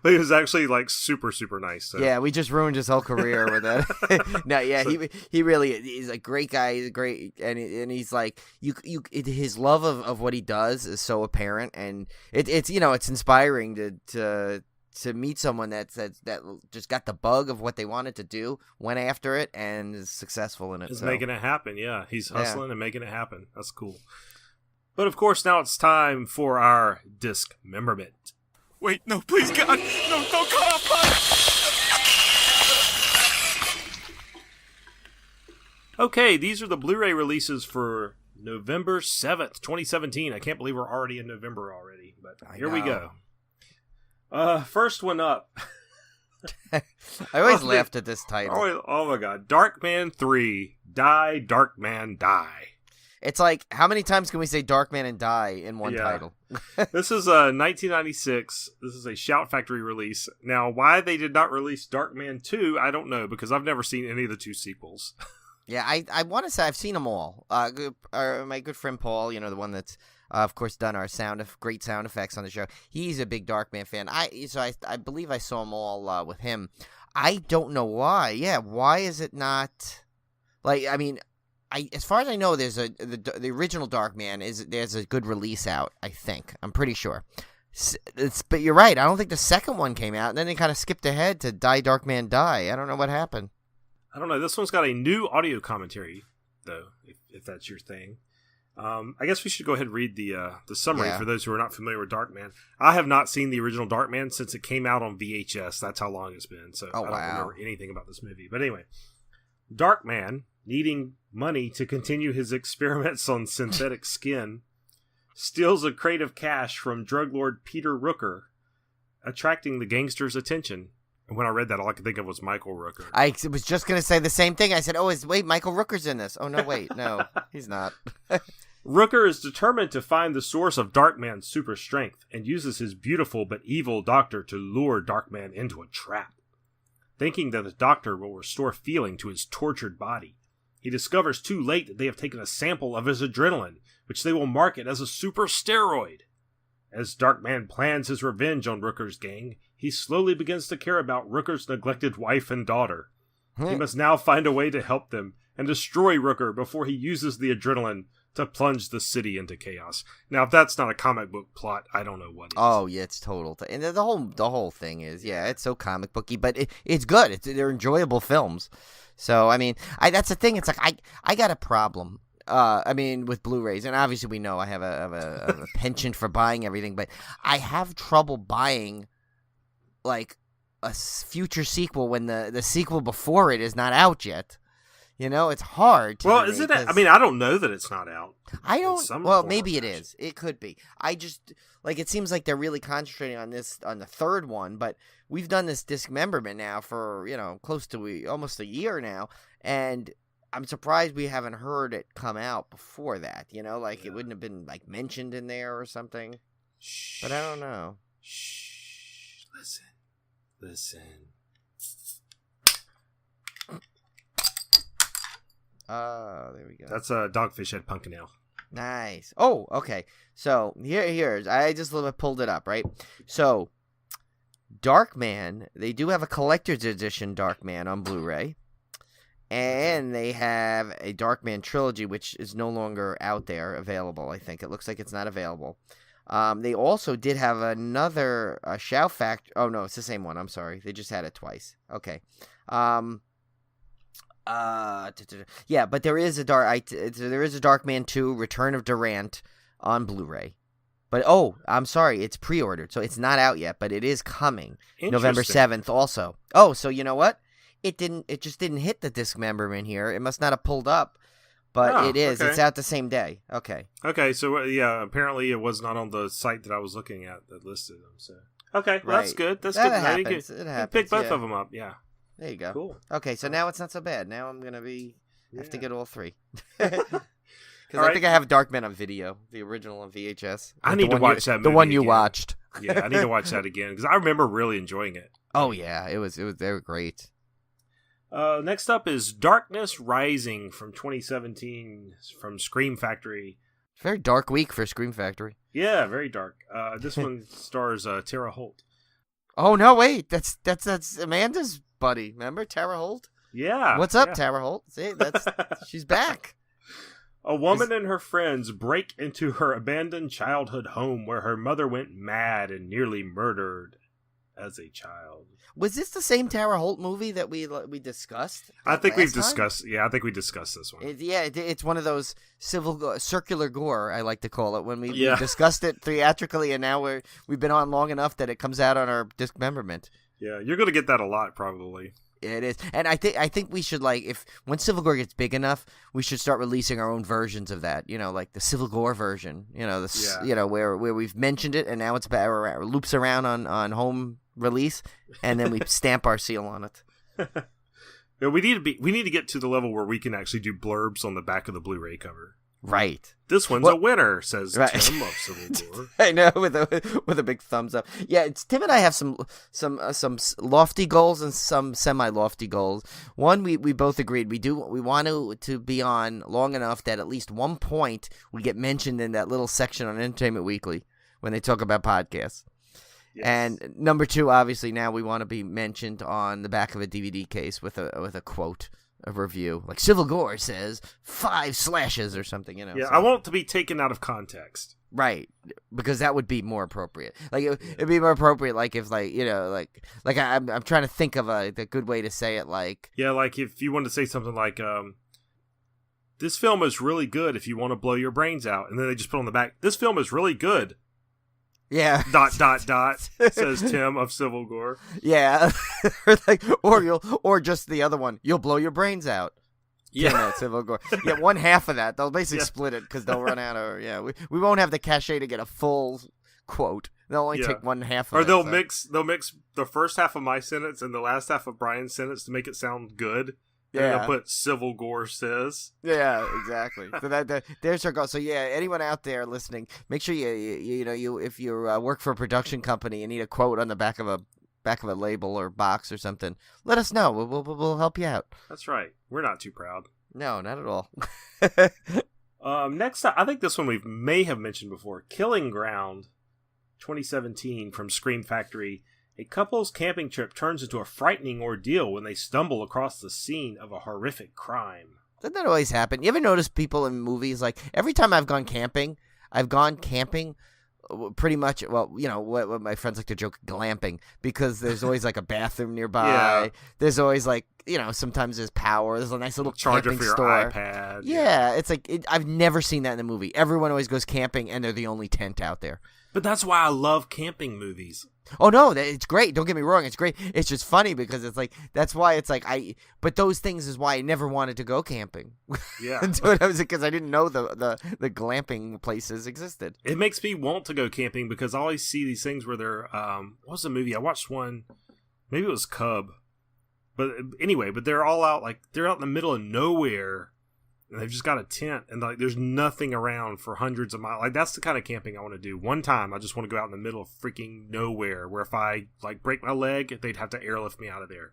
S2: like super, super nice. So.
S3: Yeah, we just ruined his whole career with that. No, yeah, he really he's a great guy. He's great, and he's like his love of what he does is so apparent, and it's inspiring to meet someone that just got the bug of what they wanted to do, went after it, and is successful in it.
S2: He's making it happen. Yeah, he's hustling and making it happen. That's cool. But of course, now it's time for our dismemberment.
S5: Wait, no, please, God, no, don't cut off,
S2: Okay, these are the Blu-ray releases for November 7th, 2017. I can't believe we're already in November already, but here we go. First one up.
S3: I always laughed at this title.
S2: Oh my God. Darkman 3. Die, Darkman, Die.
S3: It's like, how many times can we say Darkman and Die in one title?
S2: This is 1996. This is a Shout Factory release. Now, why they did not release Darkman 2, I don't know, because I've never seen any of the two sequels.
S3: Yeah, I want to say I've seen them all. My good friend Paul, the one that's, of course, done our great sound effects on the show. He's a big Darkman fan. I believe I saw them all with him. I don't know why. Yeah, why is it not... Like, I mean... as far as I know, there's the original Darkman there's a good release out. I think I'm pretty sure. But you're right. I don't think the second one came out, and then they kind of skipped ahead to Die Darkman Die. I don't know what happened.
S2: I don't know. This one's got a new audio commentary, though, if that's your thing. I guess we should go ahead and read the summary for those who are not familiar with Darkman. I have not seen the original Darkman since it came out on VHS. That's how long it's been. So I don't remember anything about this movie. But anyway, Darkman, needing money to continue his experiments on synthetic skin, steals a crate of cash from drug lord Peter Rooker, attracting the gangster's attention. And when I read that, all I could think of was Michael Rooker.
S3: I was just going to say the same thing. I said, wait, Michael Rooker's in this. Oh, no, wait, no, he's not.
S2: Rooker is determined to find the source of Darkman's super strength and uses his beautiful but evil doctor to lure Darkman into a trap. Thinking that the doctor will restore feeling to his tortured body, he discovers too late that they have taken a sample of his adrenaline, which they will market as a super steroid. As Darkman plans his revenge on Rooker's gang, he slowly begins to care about Rooker's neglected wife and daughter. He must now find a way to help them and destroy Rooker before he uses the adrenaline to plunge the city into chaos. Now, if that's not a comic book plot, I don't know what is.
S3: Oh, yeah, it's total. And the whole thing is, it's so comic booky, but it's good. They're enjoyable films. So, I mean, that's the thing. It's like, I got a problem. With Blu-rays, and obviously we know I have a penchant for buying everything, but I have trouble buying, like, a future sequel when the sequel before it is not out yet. It's hard to
S2: Well, is it? I mean, I don't know that it's not out.
S3: I don't.
S2: some
S3: Well,
S2: form
S3: maybe
S2: or
S3: it is. It could be. I just it seems like they're really concentrating on the third one, but we've done this dismemberment now for close to almost a year now, and I'm surprised we haven't heard it come out before that. It wouldn't have been mentioned in there or something.
S2: Shh.
S3: But I don't know.
S2: Shh. Listen.
S3: There we go.
S2: That's a Dogfish Head Pumpkin Ale.
S3: Nice. Oh, okay. So here's I just pulled it up, right? So Darkman, they do have a collector's edition Darkman on Blu-ray. And they have a Darkman trilogy, which is no longer out there available, I think. It looks like it's not available. They also did have another Shout Factory. Oh, no, it's the same one. I'm sorry. They just had it twice. Okay. Yeah, but there is a Darkman 2 Return of Durant on Blu-ray. But I'm sorry, it's pre-ordered, so it's not out yet, but it is coming November 7th also. Oh, so you know what? It just didn't hit the dismemberment here. It must not have pulled up, but it is.
S2: Okay.
S3: It's out the same day. Okay.
S2: Okay, so yeah, apparently it was not on the site that I was looking at that listed them. So okay, well, that's good. That's
S3: that
S2: good.
S3: Happens. It happens.
S2: You pick both
S3: yeah.
S2: of them up. Yeah.
S3: There you go.
S2: Cool.
S3: Okay, so now it's not so bad. Now I'm gonna have to get all three. Because
S2: All
S3: I think I have Darkman on video, the original on VHS.
S2: I need to watch that movie
S3: the one you
S2: again.
S3: watched.
S2: Yeah, I need to watch that again because I remember really enjoying it.
S3: Oh yeah, it was. They were great.
S2: Next up is Darkness Rising from 2017 from Scream Factory.
S3: Very dark week for Scream Factory.
S2: Yeah, very dark. This one stars Tara Holt.
S3: Oh no, wait, that's Amanda's buddy. Remember Tara Holt?
S2: Yeah.
S3: What's up, Tara Holt? See, she's back.
S2: A woman and her friends break into her abandoned childhood home where her mother went mad and nearly murdered as a child.
S3: Was this the same Tara Holt movie that we discussed?
S2: I think we've
S3: time?
S2: discussed. Yeah, I think we discussed this one.
S3: It's one of those circular gore, I like to call it, when we discussed it theatrically, and now we've been on long enough that it comes out on our dismemberment.
S2: Yeah, you're gonna get that a lot probably.
S3: It is, and I think we should when Civil Gore gets big enough, we should start releasing our own versions of that. Like the Civil Gore version. Where we've mentioned it and now it's loops around on home release, and then we stamp our seal on it.
S2: Yeah, we need to get to the level where we can actually do blurbs on the back of the Blu-ray cover.
S3: Right.
S2: This one's a winner, says Tim of Civil Gore.
S3: I know, with a big thumbs up. Yeah, Tim and I have some lofty goals and some semi-lofty goals. One, we both agreed we want to be on long enough that at least one point we get mentioned in that little section on Entertainment Weekly when they talk about podcasts. Yes. And number two, obviously, now we want to be mentioned on the back of a DVD case with a quote. A review like Civil Gore says 5 slashes or something, Yeah,
S2: I want to be taken out of context,
S3: right? Because that would be more appropriate. It'd be more appropriate, if I'm trying to think of a good way to say it.
S2: If you want to say something like, "This film is really good if you want to blow your brains out," and then they just put on the back, "This film is really good."
S3: Yeah. ...
S2: says Tim of Civil Gore.
S3: Yeah. or just the other one. You'll blow your brains out. Yeah. Civil Gore. Yeah, one half of that. They'll basically split it because they'll run out of. We won't have the cachet to get a full quote. They'll only take one half of it.
S2: Or they'll mix the first half of my sentence and the last half of Brian's sentence to make it sound good. Yeah. And they'll put Civil Gore says.
S3: Yeah, exactly. So there's our goal. So yeah, anyone out there listening, make sure you if you work for a production company and need a quote on the back of a label or box or something, let us know. We'll help you out.
S2: That's right. We're not too proud.
S3: No, not at all.
S2: Next up, I think this one we may have mentioned before. Killing Ground, 2017 from Scream Factory. A couple's camping trip turns into a frightening ordeal when they stumble across the scene of a horrific crime.
S3: Doesn't that always happen? You ever notice people in movies, every time I've gone camping pretty much, what my friends like to joke, glamping, because there's always a bathroom nearby. Yeah. There's always sometimes there's power. There's a nice little
S2: charger
S3: camping
S2: for
S3: store.
S2: your iPad.
S3: Yeah, it's I've never seen that in the movie. Everyone always goes camping and they're the only tent out there.
S2: But that's why I love camping movies.
S3: Oh no, it's great. Don't get me wrong, it's great. It's just funny because it's like that's why it's like But those things is why I never wanted to go camping.
S2: Yeah,
S3: until I was because I didn't know the glamping places existed.
S2: It makes me want to go camping because I always see these things where they're what was the movie? I watched one. Maybe it was Cub. But anyway, they're all out they're out in the middle of nowhere. And they've just got a tent, and there's nothing around for hundreds of miles. Like, that's the kind of camping I want to do. One time, I just want to go out in the middle of freaking nowhere, where if I break my leg, they'd have to airlift me out of there.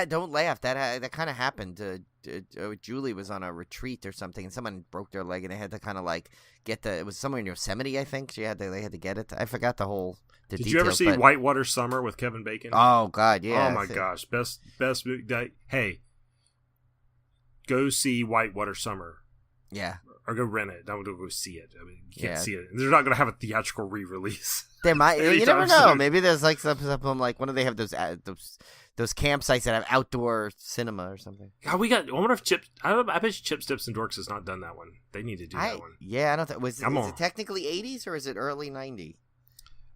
S3: Don't laugh. That kind of happened. Julie was on a retreat or something, and someone broke their leg, and they had to kind of get it was somewhere in Yosemite, I think. They had to get it. I forgot the
S2: Did
S3: details,
S2: you ever see Whitewater Summer with Kevin Bacon?
S3: Oh God, yeah.
S2: Oh my gosh, best movie. Hey. Go see Whitewater Summer.
S3: Yeah.
S2: Or go rent it. Don't go see it. I mean, you can't see it. They're not going to have a theatrical re-release.
S3: There might. You never know.
S2: soon.
S3: Maybe there's something when do they have those campsites that have outdoor cinema or something?
S2: Yeah, I wonder if I bet Chip Stips and Dorks has not done that one. They need to do that one.
S3: Yeah, I don't think. Is it technically 80s or is it early 90s?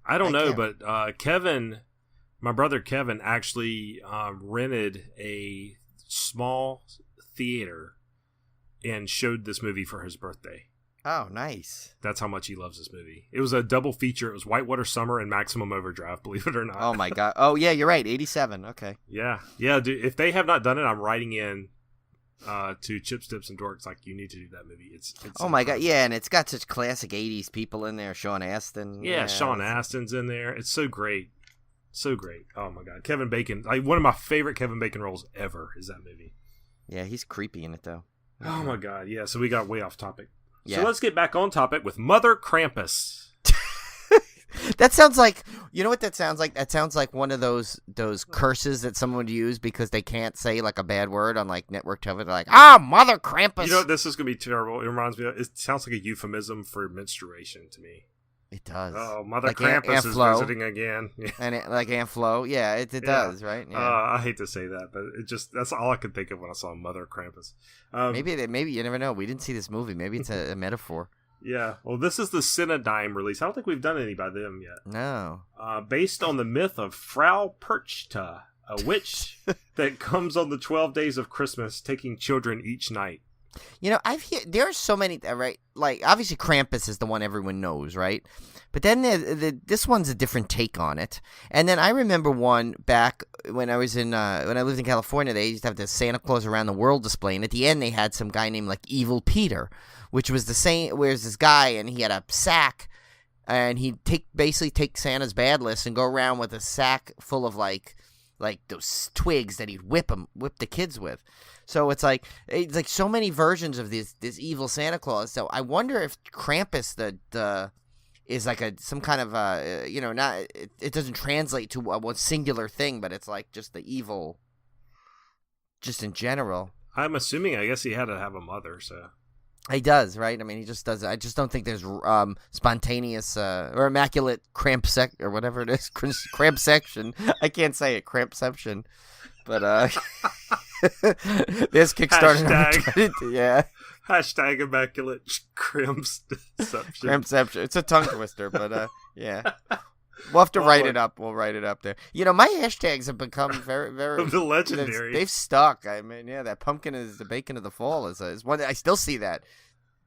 S2: I don't know, but Kevin, my brother Kevin, actually rented a small theater and showed this movie for his birthday.
S3: Oh, nice.
S2: That's how much he loves this movie. It was a double feature. It was Whitewater Summer and Maximum Overdrive, believe it or not.
S3: Oh my God. Oh yeah, you're right. 87. Okay.
S2: Yeah, dude, if they have not done it, I'm writing in to Chip Stips and Dorks you need to do that movie. It's
S3: oh my God, yeah, and it's got such classic 80s people in there. Sean Astin.
S2: Yeah, Sean Astin's in there. It's so great. So great. Oh my God. Kevin Bacon. One of my favorite Kevin Bacon roles ever is that movie.
S3: Yeah, he's creepy in it, though.
S2: Oh, my God. Yeah, so we got way off topic.
S3: Yeah.
S2: So let's get back on topic with Mother Krampus.
S3: That sounds like, you know what that sounds like? That sounds like one of those curses that someone would use because they can't say, a bad word on, network television. They're like, Mother Krampus.
S2: You know, this is going to be terrible. It reminds me it sounds like a euphemism for menstruation to me.
S3: It does.
S2: Oh, Mother Krampus is visiting again. Yeah.
S3: And Aunt Flo. Yeah, it does, right? Yeah.
S2: I hate to say that, but that's all I could think of when I saw Mother Krampus.
S3: Maybe you never know. We didn't see this movie. Maybe it's a metaphor.
S2: Yeah. Well, this is the Cinedigm release. I don't think we've done any by them yet.
S3: No.
S2: Based on the myth of Frau Perchta, a witch that comes on the 12 days of Christmas, taking children each night.
S3: You know, there are so many, right? Obviously Krampus is the one everyone knows, right? But then this one's a different take on it. And then I remember one back when I was when I lived in California, they used to have the Santa Claus Around the World display. And at the end, they had some guy named Evil Peter, which was the same, where's this guy, and he had a sack, and he'd basically take Santa's bad list and go around with a sack full of those twigs that he'd whip the kids with. So it's like so many versions of this evil Santa Claus. So I wonder if Krampus is some kind of not it doesn't translate to one singular thing, but it's just the evil, just in general.
S2: I'm assuming. I guess he had to have a mother, so.
S3: He does, right? I mean, he just does. I just don't think there's spontaneous or immaculate or whatever it is, crampsection. I can't say it, crampception, but this Kickstarter, yeah.
S2: Hashtag immaculate crampception.
S3: Crampception. It's a tongue twister, but yeah. We'll have to write it up. We'll write it up there. You know, my hashtags have become very, very
S2: legendary.
S3: They've stuck. I mean, yeah, that pumpkin is the bacon of the fall is one. I still see that.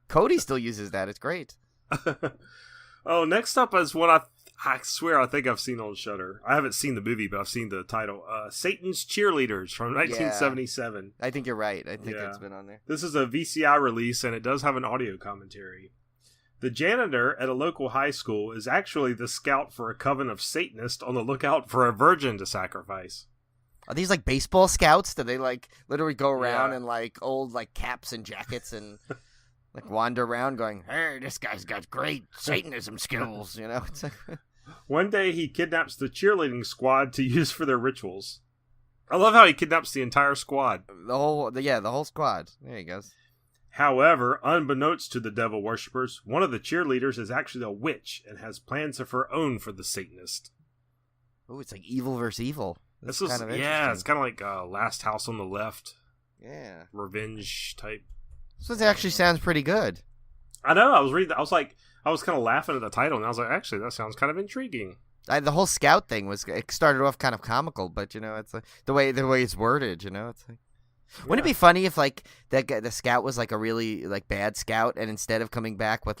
S3: Cody still uses that. It's great.
S2: Oh, next up is one I swear I think I've seen on Shudder. I haven't seen the movie, but I've seen the title. Satan's Cheerleaders from 1977.
S3: I think you're right. I think it's been on there.
S2: This is a VCI release, and it does have an audio commentary. The janitor at a local high school is actually the scout for a coven of Satanists on the lookout for a virgin to sacrifice.
S3: Are these baseball scouts? Do they literally go around in old caps and jackets and wander around going, "Hey, this guy's got great Satanism skills," you know? It's
S2: One day he kidnaps the cheerleading squad to use for their rituals. I love how he kidnaps the entire squad.
S3: The whole squad. There he goes.
S2: However, unbeknownst to the devil worshippers, one of the cheerleaders is actually a witch and has plans of her own for the Satanist.
S3: Oh, it's evil versus evil.
S2: This is kind of it's kind of like Last House on the Left.
S3: Yeah.
S2: Revenge type.
S3: This actually sounds pretty good.
S2: I know. I was reading. I was like, I was kind of laughing at the title, and I was like, actually, that sounds kind of intriguing.
S3: The whole scout thing it started off kind of comical, but it's like the way it's worded. It's like, wouldn't it be funny if like that guy, the scout was like a really like bad scout, and instead of coming back with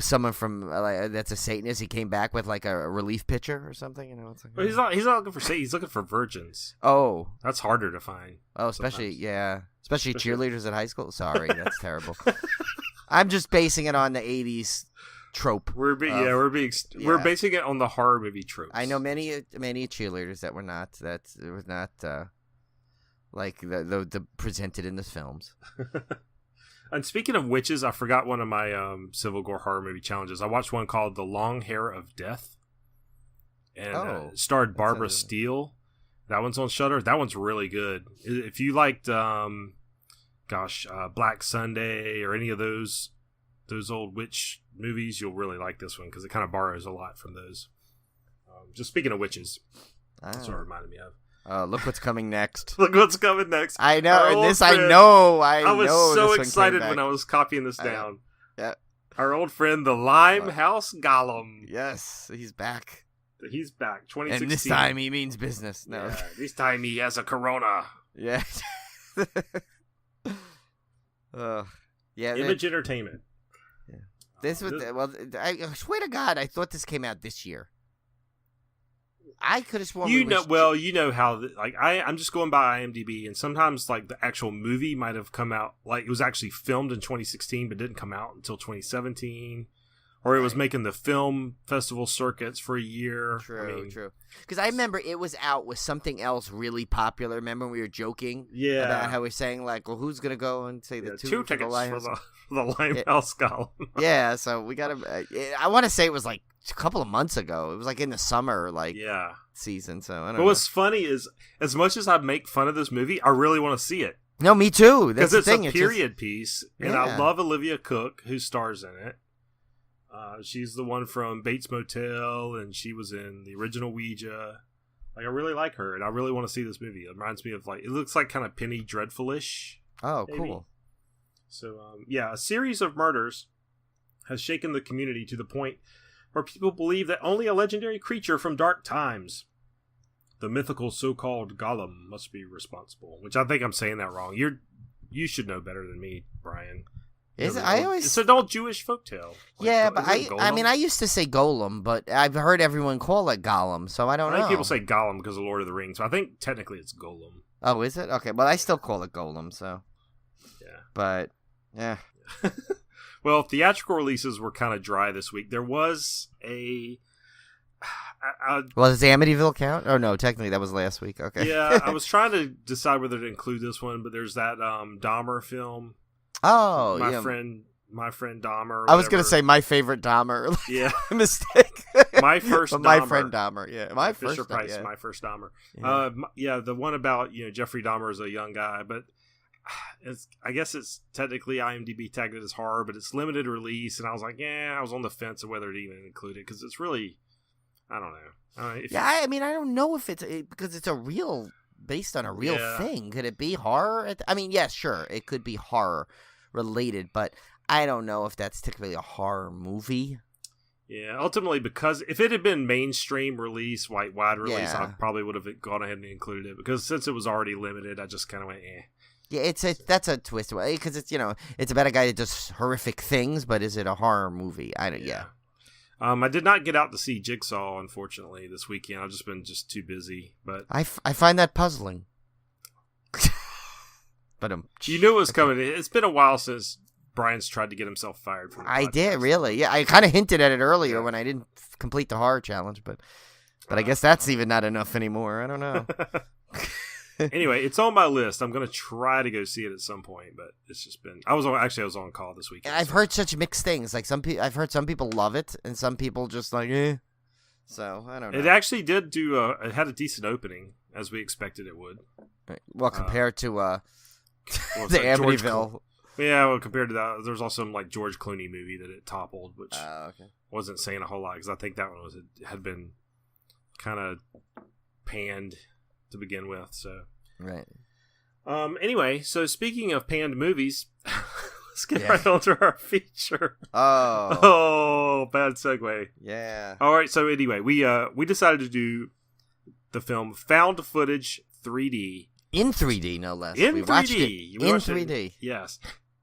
S3: someone from that's a Satanist, he came back with like a relief pitcher or something. It's like,
S2: But he's not looking for Satan. He's looking for virgins.
S3: Oh,
S2: That's harder to find.
S3: Oh, especially cheerleaders at high school. Sorry, that's terrible. I'm just basing it on the '80s trope.
S2: We're basing it on the horror movie tropes.
S3: I know many cheerleaders that were not like the presented in the films.
S2: And speaking of witches, I forgot one of my Civil Gore Horror Movie challenges. I watched one called The Long Hair of Death, and it starred Barbara Steele. That one's on Shudder. That one's really good. If you liked, Black Sunday or any of those old witch movies, you'll really like this one because it kind of borrows a lot from those. Just speaking of witches, that's what it reminded me of.
S3: Look what's coming next.
S2: Look what's coming next.
S3: I know. I know.
S2: I was so excited when I was copying this down.
S3: Yeah.
S2: Our old friend, the Limehouse Golem.
S3: Yes, he's back.
S2: He's back. 2016.
S3: And this time he means business. No.
S2: Yeah, this time he has a corona.
S3: Yeah.
S2: Image Entertainment.
S3: Yeah. This was I swear to God, I thought this came out this year. I could have sworn.
S2: You know how I'm just going by IMDb, and sometimes like the actual movie might have come out like it was actually filmed in 2016, but didn't come out until 2017, or it was making the film festival circuits for a year.
S3: True. Because I remember it was out with something else really popular. Remember when we were joking about how we were saying like, well, who's gonna go and say the two
S2: tickets
S3: for
S2: the Limehouse Golem?
S3: Yeah, so we got to. I want to say it was like a couple of months ago. It was like in the summer, season. So I don't know.
S2: But what's funny is, as much as I make fun of this movie, I really want to see it.
S3: No, me too. That's the thing.
S2: Because it's a period piece, and I love Olivia Cook, who stars in it. She's the one from Bates Motel, and she was in the original Ouija. Like, I really like her, and I really want to see this movie. It reminds me of it looks like kind of Penny Dreadful-ish.
S3: Oh,
S2: maybe.
S3: Cool.
S2: So, a series of murders has shaken the community to the point where people believe that only a legendary creature from dark times, the mythical so-called Golem, must be responsible. Which I think I'm saying that wrong. You should know better than me, Brian.
S3: It's
S2: an old Jewish folktale.
S3: But I used to say Golem, but I've heard everyone call it Golem, so I don't know.
S2: I think people say Golem because of Lord of the Rings, so I think technically it's Golem.
S3: Oh, is it? Okay, well, I still call it Golem, so.
S2: Yeah.
S3: But, yeah.
S2: Well, theatrical releases were kind of dry this week. There was a...
S3: does Amityville count? Oh, no, technically that was last week. Okay.
S2: Yeah, I was trying to decide whether to include this one, but there's that Dahmer film.
S3: Oh,
S2: My friend Dahmer.
S3: I was going to say my favorite Dahmer.
S2: Yeah.
S3: Mistake.
S2: My first Dahmer.
S3: My friend Dahmer, yeah. My
S2: Fisher
S3: first
S2: Price,
S3: yeah.
S2: My first Dahmer.
S3: Yeah.
S2: The one about, Jeffrey Dahmer as a young guy, but I guess it's technically IMDb tagged it as horror, but it's limited release, and I was like, I was on the fence of whether to even include it, because it's really, I don't know.
S3: I don't know if it's, because it's based on a real thing. Could it be horror? Yes, sure, it could be horror related, but I don't know if that's typically a horror movie.
S2: Yeah, ultimately, because if it had been mainstream release, wide release, I probably would have gone ahead and included it, because since it was already limited, I just kind of went,
S3: Yeah, that's a twist away, because it's it's about a guy that does horrific things, but is it a horror movie? I did not get out to see Jigsaw, unfortunately, this weekend. I've just been too busy. But I find that puzzling. But
S2: you knew it was coming. It's been a while since Brian's tried to get himself fired from the podcast.
S3: I did, really. Yeah, I kind of hinted at it earlier when I didn't complete the horror challenge, but I guess that's even not enough anymore. I don't know.
S2: Anyway, it's on my list. I'm going to try to go see it at some point, but it's just been... I was on call this weekend.
S3: I've heard such mixed things. Like I've heard some people love it, and some people just like, eh. So, I don't know.
S2: It actually did it had a decent opening, as we expected it would.
S3: Well, compared to the Amityville.
S2: Compared to that, there's also some like George Clooney movie that it toppled, which wasn't saying a whole lot, because I think that one had been kind of panned to begin with. So
S3: right.
S2: Anyway, so speaking of panned movies, Let's get right onto our feature.
S3: Oh.
S2: Oh, bad segue.
S3: Yeah.
S2: All right, so anyway, we decided to do the film Found Footage 3D.
S3: In 3D, no less.
S2: In
S3: we
S2: 3D.
S3: Watched it
S2: You
S3: in
S2: watched
S3: 3D.
S2: It, yes.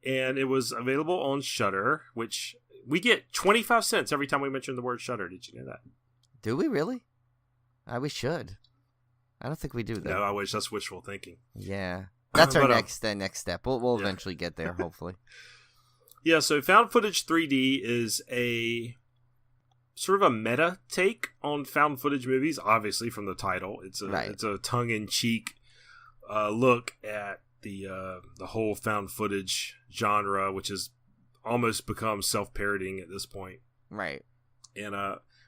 S2: And it was available on Shudder, which we get 25 cents every time we mention the word Shudder. Did you know that?
S3: Do we really? We should. I don't think we do that.
S2: No, I wish. That's wishful thinking.
S3: Yeah. That's our
S2: But,
S3: next step. We'll eventually get there, hopefully.
S2: Yeah, so Found Footage 3D is a sort of a meta take on found footage movies, obviously from the title. It's a tongue-in-cheek look at the whole found footage genre, which has almost become self-parodying at this point.
S3: Right.
S2: And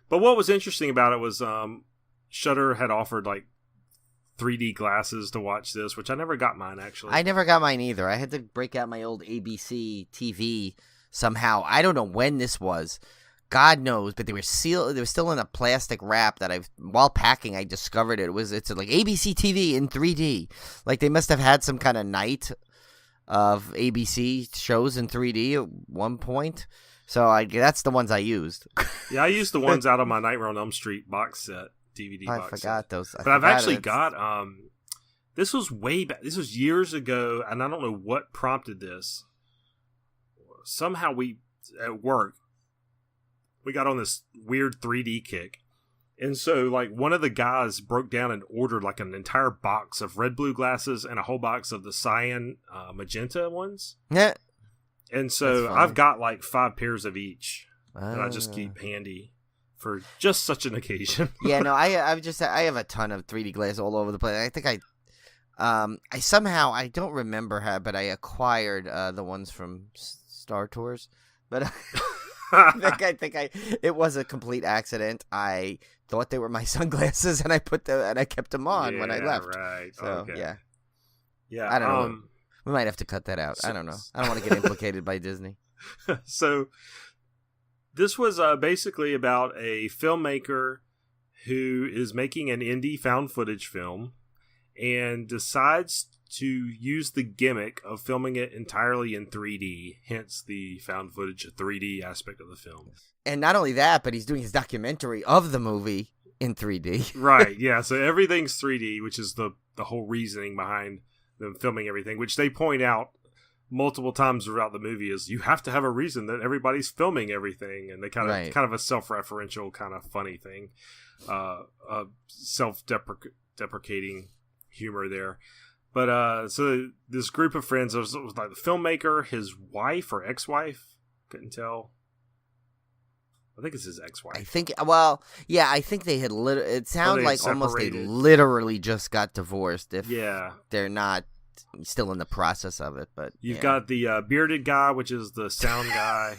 S2: but what was interesting about it was Shudder had offered like 3D glasses to watch this, which I never got mine actually.
S3: I never got mine either. I had to break out my old ABC TV somehow. I don't know when this was. God knows, but they were sealed. They were still in a plastic wrap that while packing, I discovered it. It's like ABC TV in 3D. Like they must have had some kind of night of ABC shows in 3D at one point. So that's the ones I used.
S2: Yeah, I used the ones out of my Nightmare on Elm Street box set, DVD
S3: I
S2: box set.
S3: forgot those.
S2: But I've actually got, this was way back, this was years ago, and I don't know what prompted this. Somehow at work, we got on this weird 3D kick. And so, like, one of the guys broke down and ordered, like, an entire box of red-blue glasses and a whole box of the cyan magenta ones.
S3: Yeah.
S2: And so, I've got, like, 5 pairs of each that I just keep handy for just such an occasion.
S3: Yeah, no, I have a ton of 3D glasses all over the place. I think I somehow, I don't remember how, but I acquired the ones from Star Tours. But I think it was a complete accident. I thought they were my sunglasses, and I kept them on when I left.
S2: Right.
S3: So
S2: okay.
S3: Yeah. I don't know. We might have to cut that out. I don't know. I don't want to get implicated by Disney.
S2: So this was basically about a filmmaker who is making an indie found footage film and decides to use the gimmick of filming it entirely in 3D, hence the found footage 3D aspect of the film.
S3: And not only that, but he's doing his documentary of the movie in 3D.
S2: Right, yeah. So everything's 3D, which is the whole reasoning behind them filming everything, which they point out multiple times throughout the movie is you have to have a reason that everybody's filming everything, and they kind of a self-referential kind of funny thing, self-deprecating humor there. But so this group of friends was like the filmmaker, his wife or ex-wife, couldn't tell. I think it's his ex-wife.
S3: I think they had it sounded like almost they
S2: separated?
S3: literally just got divorced if
S2: Yeah.
S3: they're not still in the process of it. But
S2: You've got the bearded guy, which is the sound guy.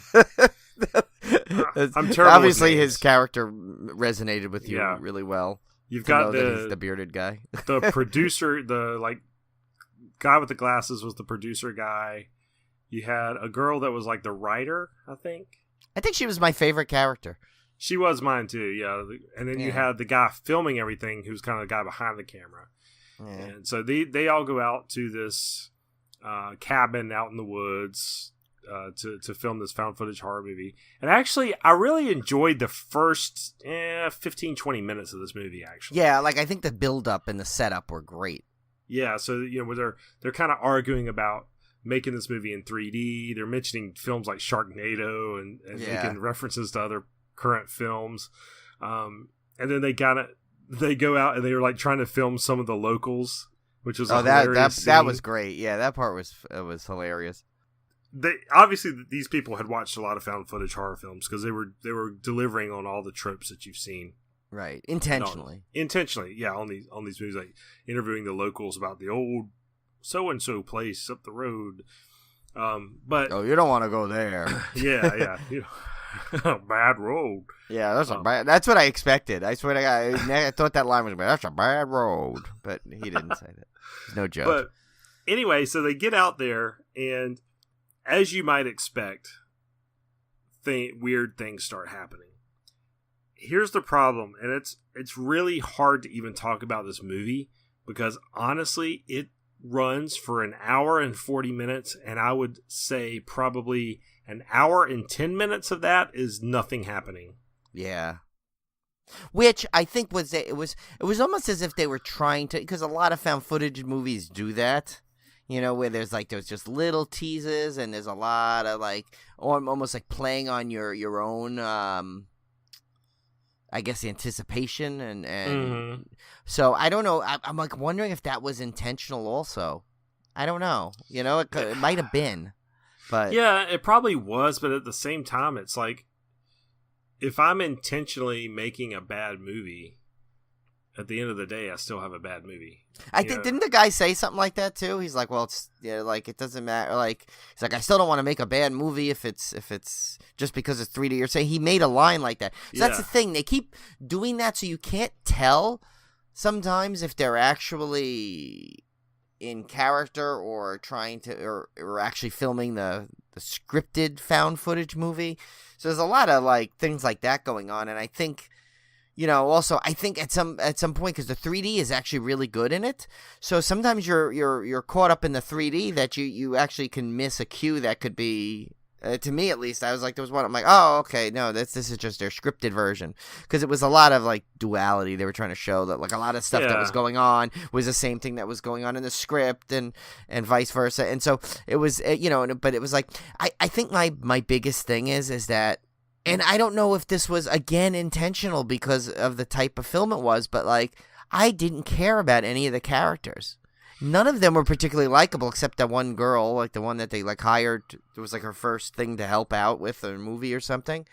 S2: I'm terrible.
S3: Obviously,
S2: with
S3: his
S2: names.
S3: character resonated with you really well.
S2: You've
S3: to
S2: got
S3: know that he's the bearded guy.
S2: the producer, the like guy with the glasses was the producer guy. You had a girl that was like the writer, I think.
S3: I think she was my favorite character.
S2: She was mine too, yeah. And then you had the guy filming everything, who's kind of the guy behind the camera.
S3: Yeah.
S2: And so they all go out to this cabin out in the woods to film this found footage horror movie. And actually, I really enjoyed the first 15, 20 minutes of this movie, actually.
S3: Yeah, like I think the build-up and the setup were great.
S2: Yeah, so where they're kind of arguing about making this movie in 3D. They're mentioning films like Sharknado and making references to other current films. And then they go out and they were like trying to film some of the locals, which was
S3: that was great. Yeah, that part was hilarious.
S2: Obviously these people had watched a lot of found footage horror films because they were delivering on all the tropes that you've seen.
S3: Right, intentionally.
S2: Yeah, on these movies, like interviewing the locals about the old so and so place up the road. But
S3: you don't want to go there.
S2: yeah, bad road.
S3: Yeah, that's what I expected. I swear to God, I thought that line was bad. That's a bad road, but he didn't say that. There's no joke.
S2: But anyway, so they get out there, and as you might expect, weird things start happening. Here's the problem, and it's really hard to even talk about this movie because honestly, runs for an hour and 40 minutes, and I would say probably an hour and 10 minutes of that is nothing happening.
S3: Yeah. Which I think it was almost as if they were trying to, because a lot of found footage movies do that, you know, where there's just little teases and there's a lot of like almost like playing on your own I guess anticipation and so I don't know. I'm like wondering if that was intentional also. I don't know. You know, it might have been, but
S2: yeah, it probably was. But at the same time, it's like if I'm intentionally making a bad movie, at the end of the day, I still have a bad movie.
S3: I think didn't the guy say something like that too? He's like, well, it's like it doesn't matter. Like he's like, I still don't want to make a bad movie if it's just because it's 3D. Or say he made a line like that. So that's the thing. They keep doing that, so you can't tell sometimes if they're actually in character or trying to or actually filming the scripted found footage movie. So there's a lot of like things like that going on, and I think. You know, also I think at some point, because the 3D is actually really good in it, so sometimes you're caught up in the 3D that you actually can miss a cue that could be, to me at least, I was like, there was one, I'm like, oh, okay, no, this is just their scripted version, because it was a lot of like duality. They were trying to show that like a lot of stuff that was going on was the same thing that was going on in the script, and vice versa, and so it was, you know, but it was like I think my biggest thing is that. And I don't know if this was, again, intentional because of the type of film it was, but, like, I didn't care about any of the characters. None of them were particularly likable except that one girl, like the one that they, like, hired. It was, like, her first thing to help out with a movie or something.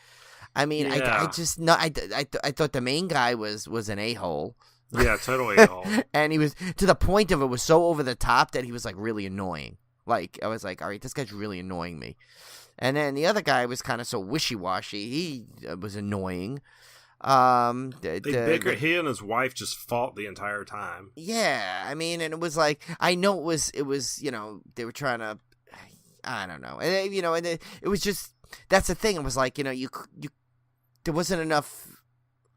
S3: I mean, I just, no, I thought the main guy was an a-hole.
S2: Yeah, totally a-hole.
S3: And he was, to the point of it was so over the top that he was, like, really annoying. Like, I was like, all right, this guy's really annoying me. And then the other guy was kind of so wishy-washy. He was annoying. He and
S2: his wife just fought the entire time.
S3: Yeah, I mean, and it was like, I know it was, you know, they were trying to, I don't know, and you know, and it was just, that's the thing. It was like, you know, you there wasn't enough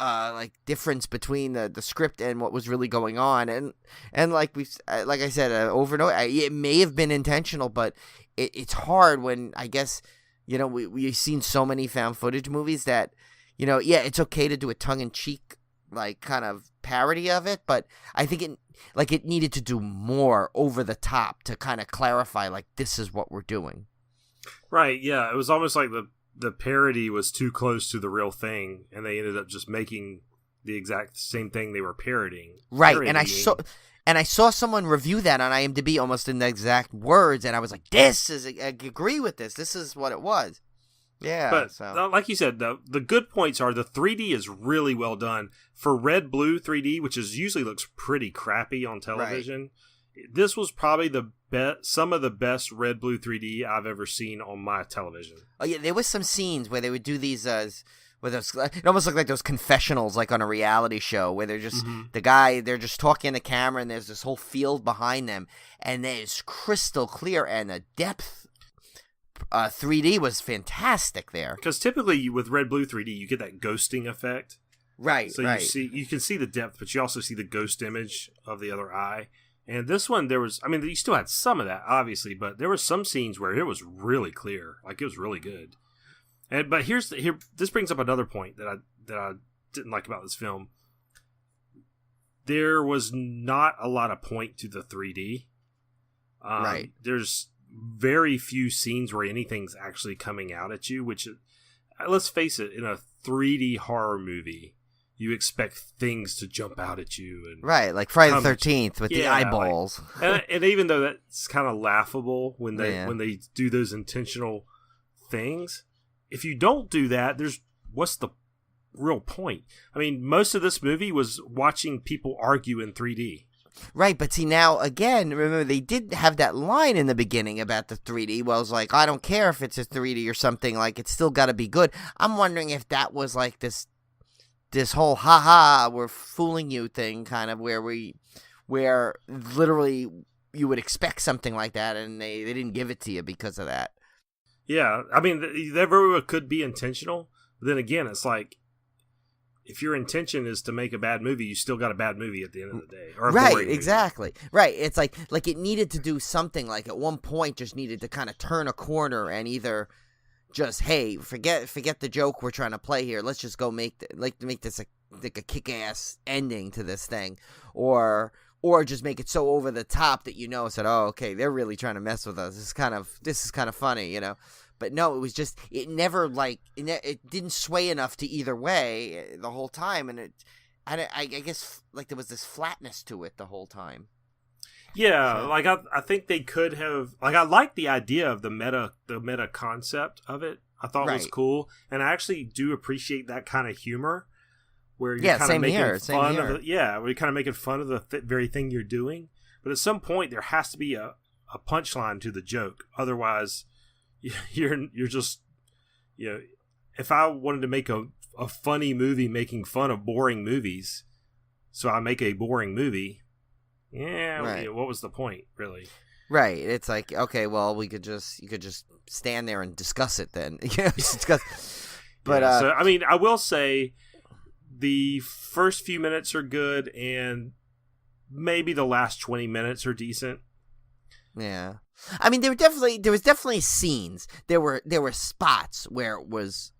S3: like difference between the script and what was really going on, and like like I said over and over, it may have been intentional, but it's hard when, I guess, you know, we've seen so many found footage movies that, you know, yeah, it's okay to do a tongue-in-cheek, like, kind of parody of it, but I think it needed to do more over the top to kind of clarify, like, this is what we're doing. Right, yeah.
S2: It was almost like the parody was too close to the real thing, and they ended up just making the exact same thing they were parodying.
S3: Right, and I saw someone review that on IMDb almost in the exact words, and I was like, I agree with this. This is what it was. Yeah.
S2: But like you said, the good points are the 3D is really well done. For red-blue 3D, which usually looks pretty crappy on television, this was probably some of the best red-blue 3D I've ever seen on my television.
S3: Oh, yeah, there was some scenes where they would do these... where it almost looked like those confessionals, like on a reality show, where they're just they're just talking to the camera, and there's this whole field behind them, and it's crystal clear, and the depth 3D was fantastic there.
S2: Because typically with red blue 3D, you get that ghosting effect,
S3: right?
S2: So you can see the depth, but you also see the ghost image of the other eye. And this one, you still had some of that, obviously, but there were some scenes where it was really clear, like it was really good. But this brings up another point that I didn't like about this film. There was not a lot of point to the 3D.
S3: Right.
S2: There's very few scenes where anything's actually coming out at you, which, let's face it, in a 3D horror movie, you expect things to jump out at you. And
S3: right, like Friday the 13th with the eyeballs.
S2: And even though that's kind of laughable when they do those intentional things, if you don't do that, what's the real point? I mean, most of this movie was watching people argue in 3D.
S3: Right, but see, now, again, remember, they did have that line in the beginning about the 3D. Well, it's like, I don't care if it's a 3D or something, like, it's still got to be good. I'm wondering if that was like this whole, ha-ha, we're fooling you thing, kind of, where literally you would expect something like that, and they didn't give it to you because of that.
S2: Yeah, I mean, that very well could be intentional. But then again, it's like, if your intention is to make a bad movie, you still got a bad movie at the end of the day. Or a
S3: Right,
S2: boring movie.
S3: exactly. Right. It's like it needed to do something, like at one point just needed to kind of turn a corner and either just, hey, forget the joke we're trying to play here. Let's just go make this like a kick-ass ending to this thing, or just make it so over the top that said, oh, okay, they're really trying to mess with us. This is kind of funny, But no, it was just, it never it didn't sway enough to either way the whole time, and I guess like there was this flatness to it the whole time.
S2: Yeah, like I think they could have, like, I like the idea of the meta concept of it. I thought it was cool, and I actually do appreciate that kind of humor where you're kind of making fun of it. Yeah, where you're kind of making fun of the very thing you're doing. But at some point, there has to be a punchline to the joke. Otherwise, you're just, if I wanted to make a funny movie making fun of boring movies, so I make a boring movie. Yeah,
S3: right.
S2: What was the point, really?
S3: Right. It's like, okay, well, you could just stand there and discuss it then. But
S2: yeah, so I mean, I will say the first few minutes are good, and maybe the last 20 minutes are decent.
S3: Yeah. I mean, there was definitely scenes. There were spots where it was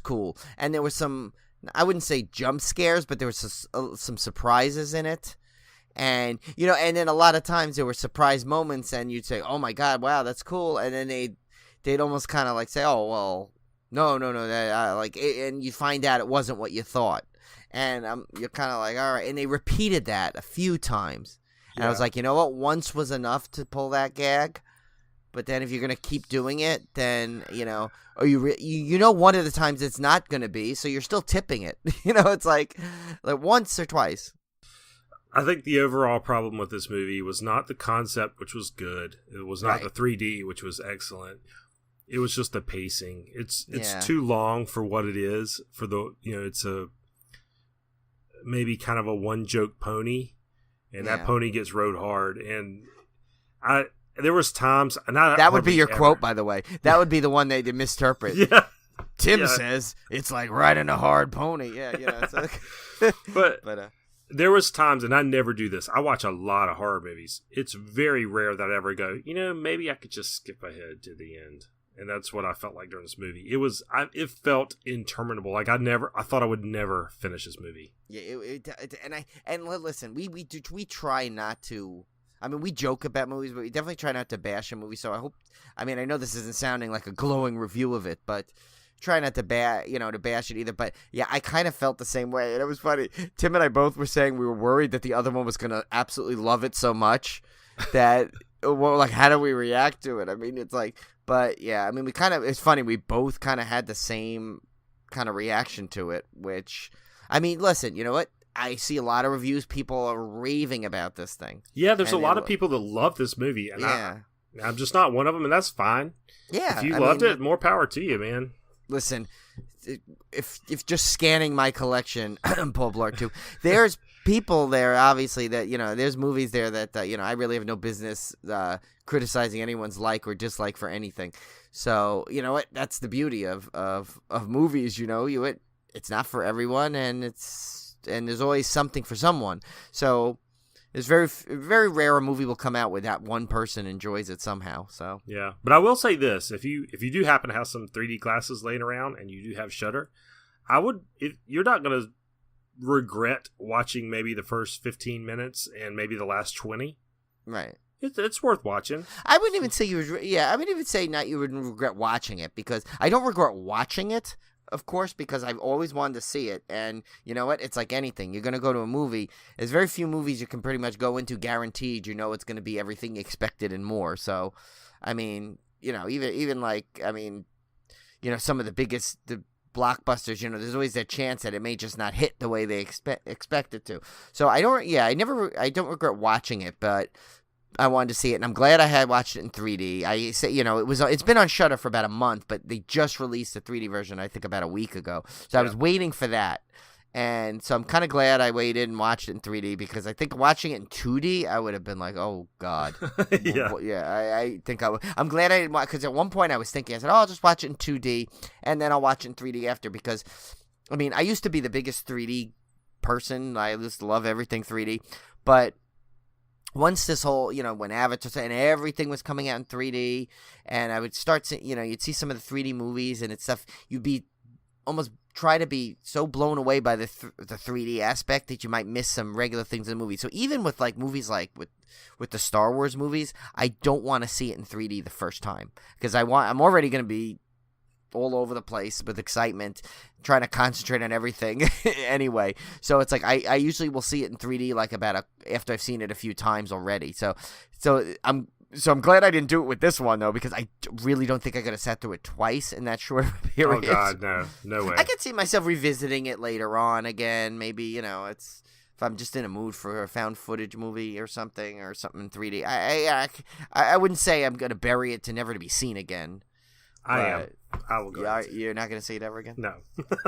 S3: cool, and there were some, I wouldn't say jump scares, but there was some surprises in it. And, and then a lot of times there were surprise moments and you'd say, oh my God, wow, that's cool. And then they'd almost kind of like say, oh, well, no, and you find out it wasn't what you thought. And you're kind of like, all right. And they repeated that a few times. And I was like, you know what? Once was enough to pull that gag. But then if you're going to keep doing it, then, or one of the times it's not going to be. So you're still tipping it. It's like once or twice.
S2: I think the overall problem with this movie was not the concept, which was good. It was not the 3D, which was excellent. It was just the pacing. It's too long for what it is. For the it's a maybe kind of a one joke pony, and that pony gets rode hard. And there was times, and
S3: that would be your quote, by the way. That would be the one they misinterpret.
S2: Yeah,
S3: Tim says it's like riding a hard pony. Yeah, so,
S2: but. There was times, and I never do this. I watch a lot of horror movies. It's very rare that I ever go, maybe I could just skip ahead to the end. And that's what I felt like during this movie. It felt interminable. Like I thought I would never finish this movie.
S3: Yeah, and listen, we try not to. I mean, we joke about movies, but we definitely try not to bash a movie. So I know this isn't sounding like a glowing review of it, but. Try not to bash it either, but yeah, I kind of felt the same way, and it was funny. Tim and I both were saying we were worried that the other one was gonna absolutely love it so much that, how do we react to it? I mean, it's like, but yeah, I mean, it's funny. We both kind of had the same kind of reaction to it, which, I mean, listen, you know what? I see a lot of reviews. People are raving about this thing.
S2: Yeah, there's a lot of people that love this movie, and I'm just not one of them, and that's fine.
S3: Yeah,
S2: if you loved it, more power to you, man.
S3: Listen, if just scanning my collection, Paul Blart too, there's people there, obviously, that, there's movies there that, I really have no business criticizing anyone's like or dislike for anything. So, you know what? That's the beauty of movies, it's not for everyone, and there's always something for someone. So it's very, very rare a movie will come out where that one person enjoys it somehow. So
S2: yeah, but I will say this: if you do happen to have some 3D glasses laying around and you do have Shudder, you're not going to regret watching maybe the first 15 minutes and maybe the last 20.
S3: Right.
S2: It's worth watching.
S3: I wouldn't even say you would. Yeah, I wouldn't even say you wouldn't regret watching it, because I don't regret watching it. Of course, because I've always wanted to see it. And you know what? It's like anything. You're going to go to a movie. There's very few movies you can pretty much go into guaranteed. It's going to be everything expected and more. So, I mean, even like, I mean, some of the blockbusters, there's always that chance that it may just not hit the way they expect it to. So I don't regret watching it, but I wanted to see it, and I'm glad I had watched it in 3D. I say, it's been on Shudder for about a month, but they just released the 3D version, I think, about a week ago. So I was waiting for that, and so I'm kind of glad I waited and watched it in 3D, because I think watching it in 2D, I would have been like, oh God, I think I would. I'm glad I didn't watch, because at one point I was thinking, I said, I'll just watch it in 2D, and then I'll watch it in 3D after, because I mean, I used to be the biggest 3D person. I just love everything 3D. But once this whole, when Avatar and everything was coming out in 3D, and I would start to, you'd see some of the 3D movies and it's stuff, you'd be almost try to be so blown away by the 3D aspect that you might miss some regular things in the movie. So even with like movies like with the Star Wars movies, I don't want to see it in 3D the first time because I'm already going to be all over the place with excitement, trying to concentrate on everything anyway. So it's like I usually will see it in 3D like after I've seen it a few times already. So I'm glad I didn't do it with this one though, because I really don't think I could have sat through it twice in that short period.
S2: Oh God, no way.
S3: I could see myself revisiting it later on again. Maybe it's if I'm just in a mood for a found footage movie or something in 3D. I wouldn't say I'm gonna bury it to never to be seen again.
S2: I am. I will go.
S3: You're not gonna see it ever again?
S2: No,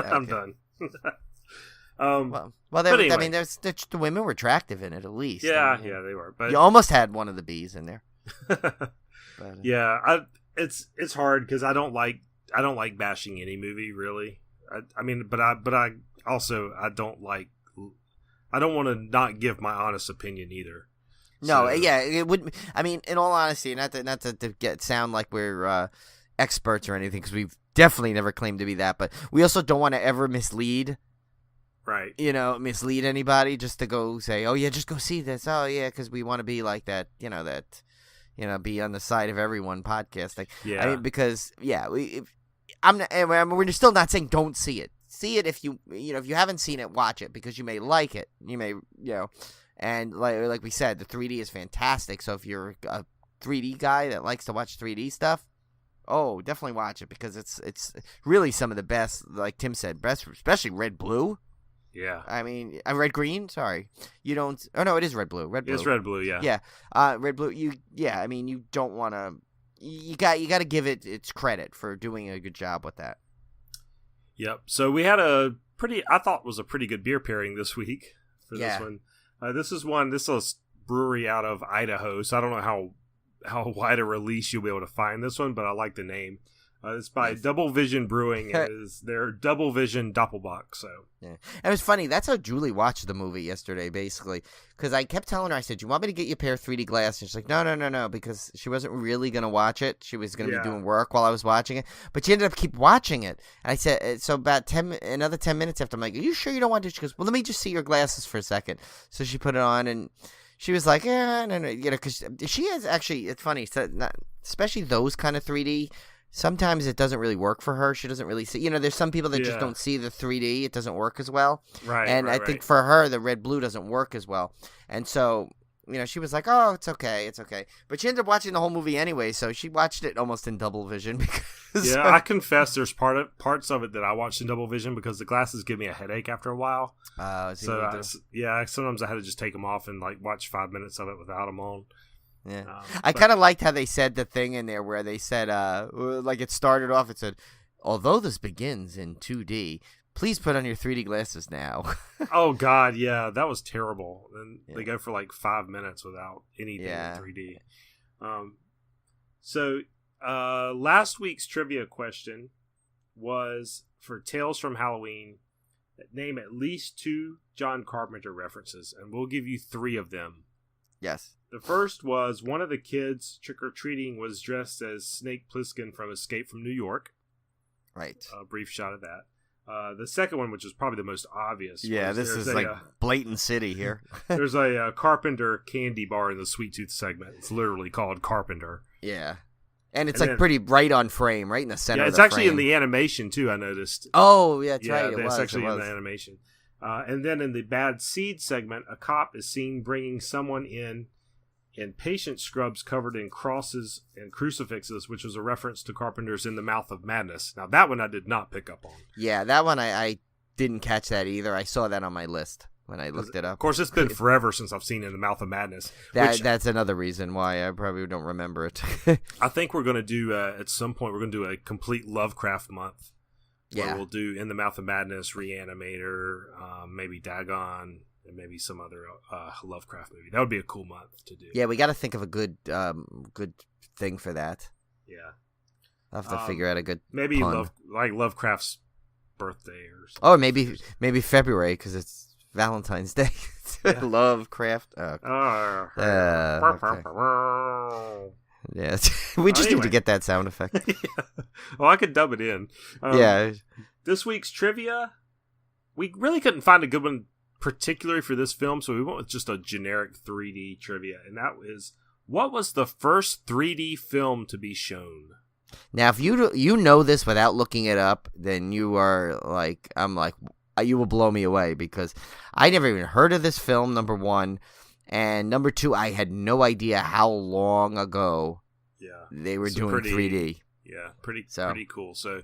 S2: I'm done.
S3: Well,
S2: anyway.
S3: I mean, the women were attractive in it at least.
S2: Yeah, they were. But
S3: you almost had one of the bees in there.
S2: Yeah, it's hard because I don't like bashing any movie really. I mean, but I also don't want to not give my honest opinion either.
S3: No,
S2: So,
S3: yeah, it would. I mean, in all honesty, not to sound like we're experts or anything, because we've definitely never claimed to be that, but we also don't want to ever mislead.
S2: Right.
S3: Mislead anybody just to go say, oh yeah, just go see this. Oh yeah, because we want to be like that. Be on the side of everyone podcasting.
S2: Yeah.
S3: I mean, because we're still not saying don't see it. See it if you haven't seen it, watch it because you may like it. You may and like we said, the 3D is fantastic. So if you're a 3D guy that likes to watch 3D stuff, oh, definitely watch it because it's really some of the best. Like Tim said, best, especially red blue.
S2: Yeah.
S3: I mean, red green. Sorry, you don't. Oh no, it is red blue. Red blue.
S2: It's red blue. Yeah.
S3: Yeah. Red blue. I mean, you don't want to. You got to give it its credit for doing a good job with that.
S2: Yep. So we had I thought was a pretty good beer pairing this week for this one. This is a brewery out of Idaho. So I don't know how wide a release you'll be able to find this one, but I like the name. It's by Double Vision Brewing. It is their Double Vision Doppelbock. So
S3: yeah, it was funny. That's how Julie watched the movie yesterday, basically, because I kept telling her, I said, "You want me to get you a pair of 3D glasses?" And she's like, "No," because she wasn't really gonna watch it. She was gonna be doing work while I was watching it, but she ended up keep watching it. And I said, so about another 10 minutes after, I'm like, "Are you sure you don't want to?" She goes, "Well, let me just see your glasses for a second." So she put it on and. She was like, no, because she has actually, it's funny, especially those kind of 3D, sometimes it doesn't really work for her. She doesn't really see, there's some people that just don't see the 3D. It doesn't work as well.
S2: Right.
S3: And I think for her, the red blue doesn't work as well. And so, she was like, oh, it's okay. But she ended up watching the whole movie anyway, so she watched it almost in double vision. Because
S2: I confess there's parts of it that I watched in double vision because the glasses give me a headache after a while. Sometimes I had to just take them off and watch 5 minutes of it without them on.
S3: Yeah, I kind of liked how they said the thing in there where they said, it started off. It said, "Although this begins in 2D, please put on your 3D glasses now."
S2: Oh God, yeah, that was terrible. And they go for 5 minutes without anything in 3D. So last week's trivia question was for Tales from Halloween. Name at least 2 John Carpenter references, and we'll give you 3 of them.
S3: Yes.
S2: The first was one of the kids trick-or-treating was dressed as Snake Plissken from Escape from New York.
S3: Right.
S2: A brief shot of that. The second one, which is probably the most obvious.
S3: Yeah, this is blatant city here.
S2: There's a Carpenter candy bar in the Sweet Tooth segment. It's literally called Carpenter.
S3: Yeah. And it's pretty right on frame, right in the center of the
S2: frame. Yeah, it's actually
S3: frame.
S2: in the animation, too, I noticed.
S3: Oh, yeah, that's right.
S2: It's actually in the animation. And then in the Bad Seed segment, a cop is seen bringing someone in patient scrubs covered in crosses and crucifixes, which was a reference to Carpenter's In the Mouth of Madness. Now, that one I did not pick up on.
S3: Yeah, that one I didn't catch that either. I saw that on my list when I looked it up.
S2: Of course, it's been forever since I've seen In the Mouth of Madness.
S3: That's another reason why I probably don't remember it.
S2: I think we're going to do, at some point, we're going to do a complete Lovecraft month.
S3: Yeah.
S2: We'll do In the Mouth of Madness, Reanimator, maybe Dagon, and maybe some other Lovecraft movie. That would be a cool month to do.
S3: Yeah, we got to think of a good thing for that.
S2: Yeah.
S3: I'll have to figure out a good
S2: maybe
S3: pun.
S2: Lovecraft's birthday or something.
S3: Oh, maybe February because it's Valentine's Day.
S2: Yeah.
S3: Lovecraft. Okay. Yeah, we just need to get that sound effect.
S2: Yeah. Well, I could dub it in.
S3: Yeah.
S2: This week's trivia, we really couldn't find a good one particularly for this film, so we went with just a generic 3D trivia, and that was, what was the first 3D film to be shown?
S3: Now, if you know this without looking it up, then you are like, I'm like, you will blow me away because I never even heard of this film, number one. And number two, I had no idea how long ago they were doing 3D.
S2: Yeah, pretty cool. So,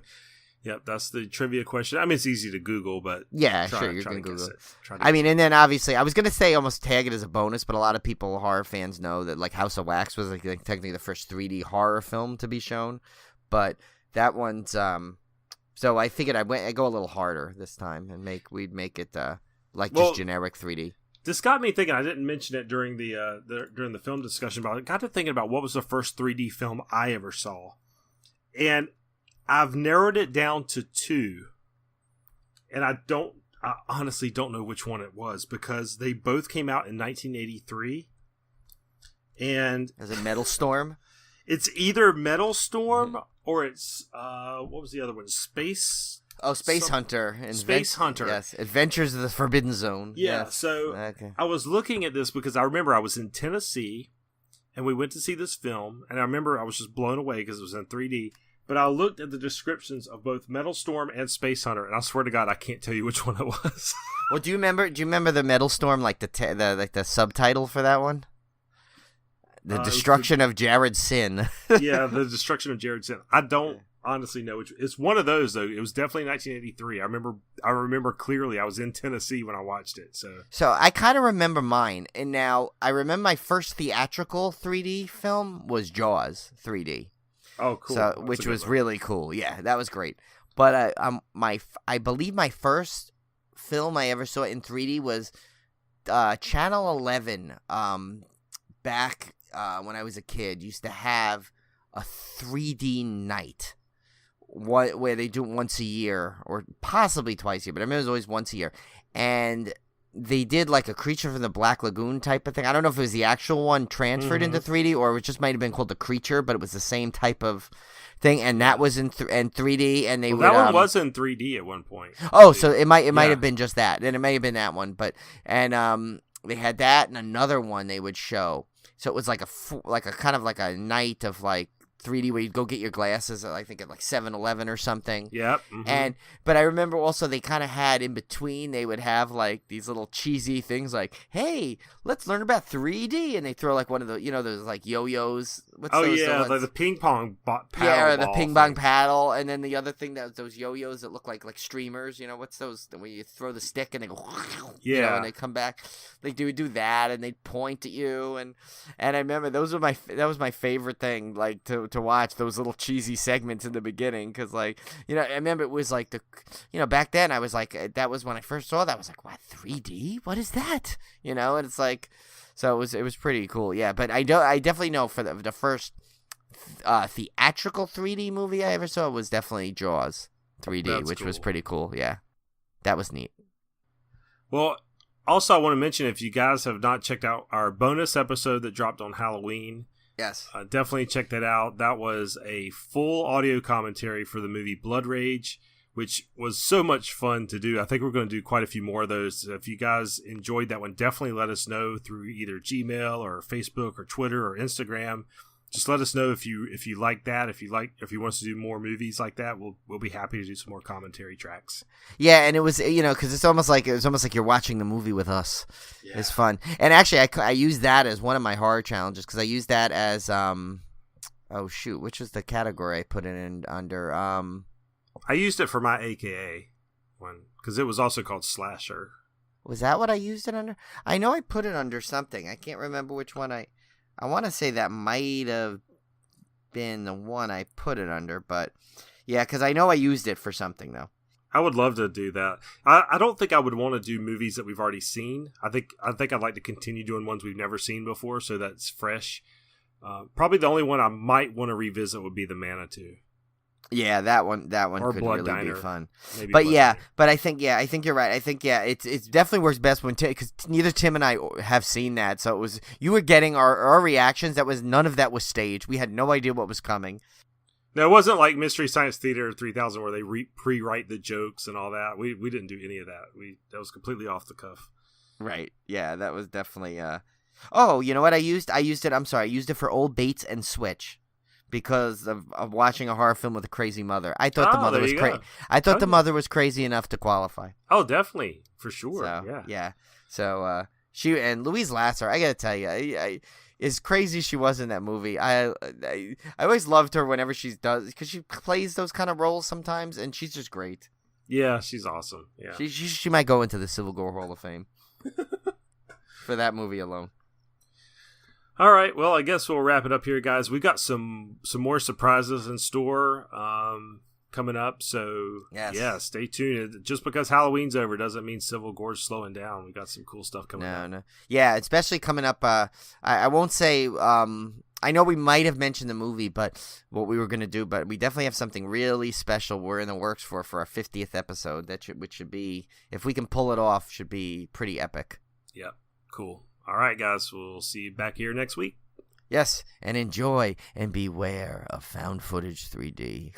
S2: yep, that's the trivia question. I mean, it's easy to Google, but
S3: yeah, sure, you can Google it. I mean, and then obviously, I was gonna say almost tag it as a bonus, but a lot of people, horror fans, know that like House of Wax was like technically the first 3D horror film to be shown, but that one's So I figured I'd go a little harder this time and we'd make it just generic 3D.
S2: This got me thinking. I didn't mention it during the film discussion, but I got to thinking about what was the first 3D film I ever saw, and I've narrowed it down to two, and I honestly don't know which one it was because they both came out in 1983. And
S3: is it Metal Storm?
S2: It's either Metal Storm or it's what was the other one? Space
S3: Hunter.
S2: Space Hunter.
S3: Yes, Adventures of the Forbidden Zone.
S2: Yeah,
S3: yes.
S2: So okay. I was looking at this because I remember I was in Tennessee and we went to see this film, and I remember I was just blown away because it was in 3D. But I looked at the descriptions of both Metal Storm and Space Hunter, and I swear to God, I can't tell you which one it was.
S3: Well, do you remember the Metal Storm, like the subtitle for that one? The Destruction of Jared Sin.
S2: Yeah, The Destruction of Jared Sin. I don't honestly know which. It's one of those though. It was definitely 1983. I remember clearly. I was in Tennessee when I watched it. So
S3: I kind of remember mine, and now I remember my first theatrical 3D film was Jaws 3D.
S2: Oh, cool!
S3: So, which was really cool. Yeah, that was great. But I believe my first film I ever saw in 3D was Channel 11. Back when I was a kid, used to have a 3D night. Where they do it once a year or possibly twice a year, but I remember it was always once a year. And they did like a Creature from the Black Lagoon type of thing. I don't know if it was the actual one transferred into 3D or it just might have been called The Creature, but it was the same type of thing. And that was in 3D. And
S2: that one was in 3D at one point.
S3: Oh, so it might have been just that. Then it may have been that one. But they had that and another one they would show. So it was like a kind of like a night of like 3D where you'd go get your glasses at, I think at like 7-Eleven or something.
S2: Yep. Mm-hmm.
S3: But I remember also they kind of had in between, they would have like these little cheesy things like, hey, let's learn about 3D. And they throw like one of the, those like yo-yos.
S2: Like the ping pong paddle.
S3: Yeah, or the ping pong paddle. And then the other thing, that was those yo-yos that look like streamers. What's those where you throw the stick and they go, and they come back. They do that and they'd point at you. And I remember that was my favorite thing, like to watch those little cheesy segments in the beginning. Cause I remember it was like back then I was like, that was when I first saw that. I was like, what, 3D? What is that? And it's like, so it was pretty cool. Yeah. But I definitely know for the first theatrical 3D movie I ever saw was definitely Jaws 3D,
S2: That's
S3: which
S2: cool.
S3: was pretty cool. Yeah. That was neat.
S2: Well, also I want to mention, if you guys have not checked out our bonus episode that dropped on Halloween,
S3: yes,
S2: definitely check that out. That was a full audio commentary for the movie Blood Rage, which was so much fun to do. I think we're going to do quite a few more of those. If you guys enjoyed that one, definitely let us know through either Gmail or Facebook or Twitter or Instagram. Just let us know if you like that. If you want us to do more movies like that, we'll be happy to do some more commentary tracks.
S3: Yeah, and it was because it's almost like you're watching the movie with us. Yeah. It's fun, and actually I used that as one of my horror challenges because I used that as which was the category I put it in under
S2: I used it for my AKA one because it was also called Slasher.
S3: Was that what I used it under? I know I put it under something. I can't remember which one I want to say that might have been the one I put it under, but yeah, because I know I used it for something, though.
S2: I would love to do that. I don't think I would want to do movies that we've already seen. I think I'd like to continue doing ones we've never seen before, so that's fresh. Probably the only one I might want to revisit would be the Manitou.
S3: Yeah, that one
S2: Or
S3: could
S2: Blood
S3: really
S2: Diner.
S3: be fun.
S2: Maybe
S3: But
S2: Blood
S3: yeah,
S2: Diner.
S3: but I think you're right. I think it's definitely works best when because neither Tim and I have seen that, so it was you were getting our reactions. That was none of that was staged. We had no idea what was coming.
S2: No, it wasn't like Mystery Science Theater 3000 where they pre-write the jokes and all that. We didn't do any of that. That was completely off the cuff.
S3: Right. Yeah, that was definitely. Oh, you know what I used? I used it for Old Bates and Switch. Because of watching a horror film with a crazy mother, I thought the mother was crazy. I thought the mother was crazy enough to qualify.
S2: Oh, definitely, for sure.
S3: So, yeah. So she and Louise Lasser, I gotta tell you, as crazy she was in that movie, I always loved her whenever she does because she plays those kind of roles sometimes, and she's just great.
S2: Yeah, she's awesome. Yeah,
S3: she might go into the Civil Gore Hall of Fame for that movie alone.
S2: All right, well, I guess we'll wrap it up here, guys. We got some more surprises in store coming up, so yeah, stay tuned. Just because Halloween's over doesn't mean Civil Gore's slowing down. We got some cool stuff coming up.
S3: No, yeah, especially coming up. I won't say. I know we might have mentioned the movie, but what we were gonna do, but we definitely have something really special. We're in the works for our 50th episode. Which should be, if we can pull it off, should be pretty epic.
S2: Yep, cool. All right, guys, we'll see you back here next week.
S3: Yes, and enjoy and beware of found footage 3D.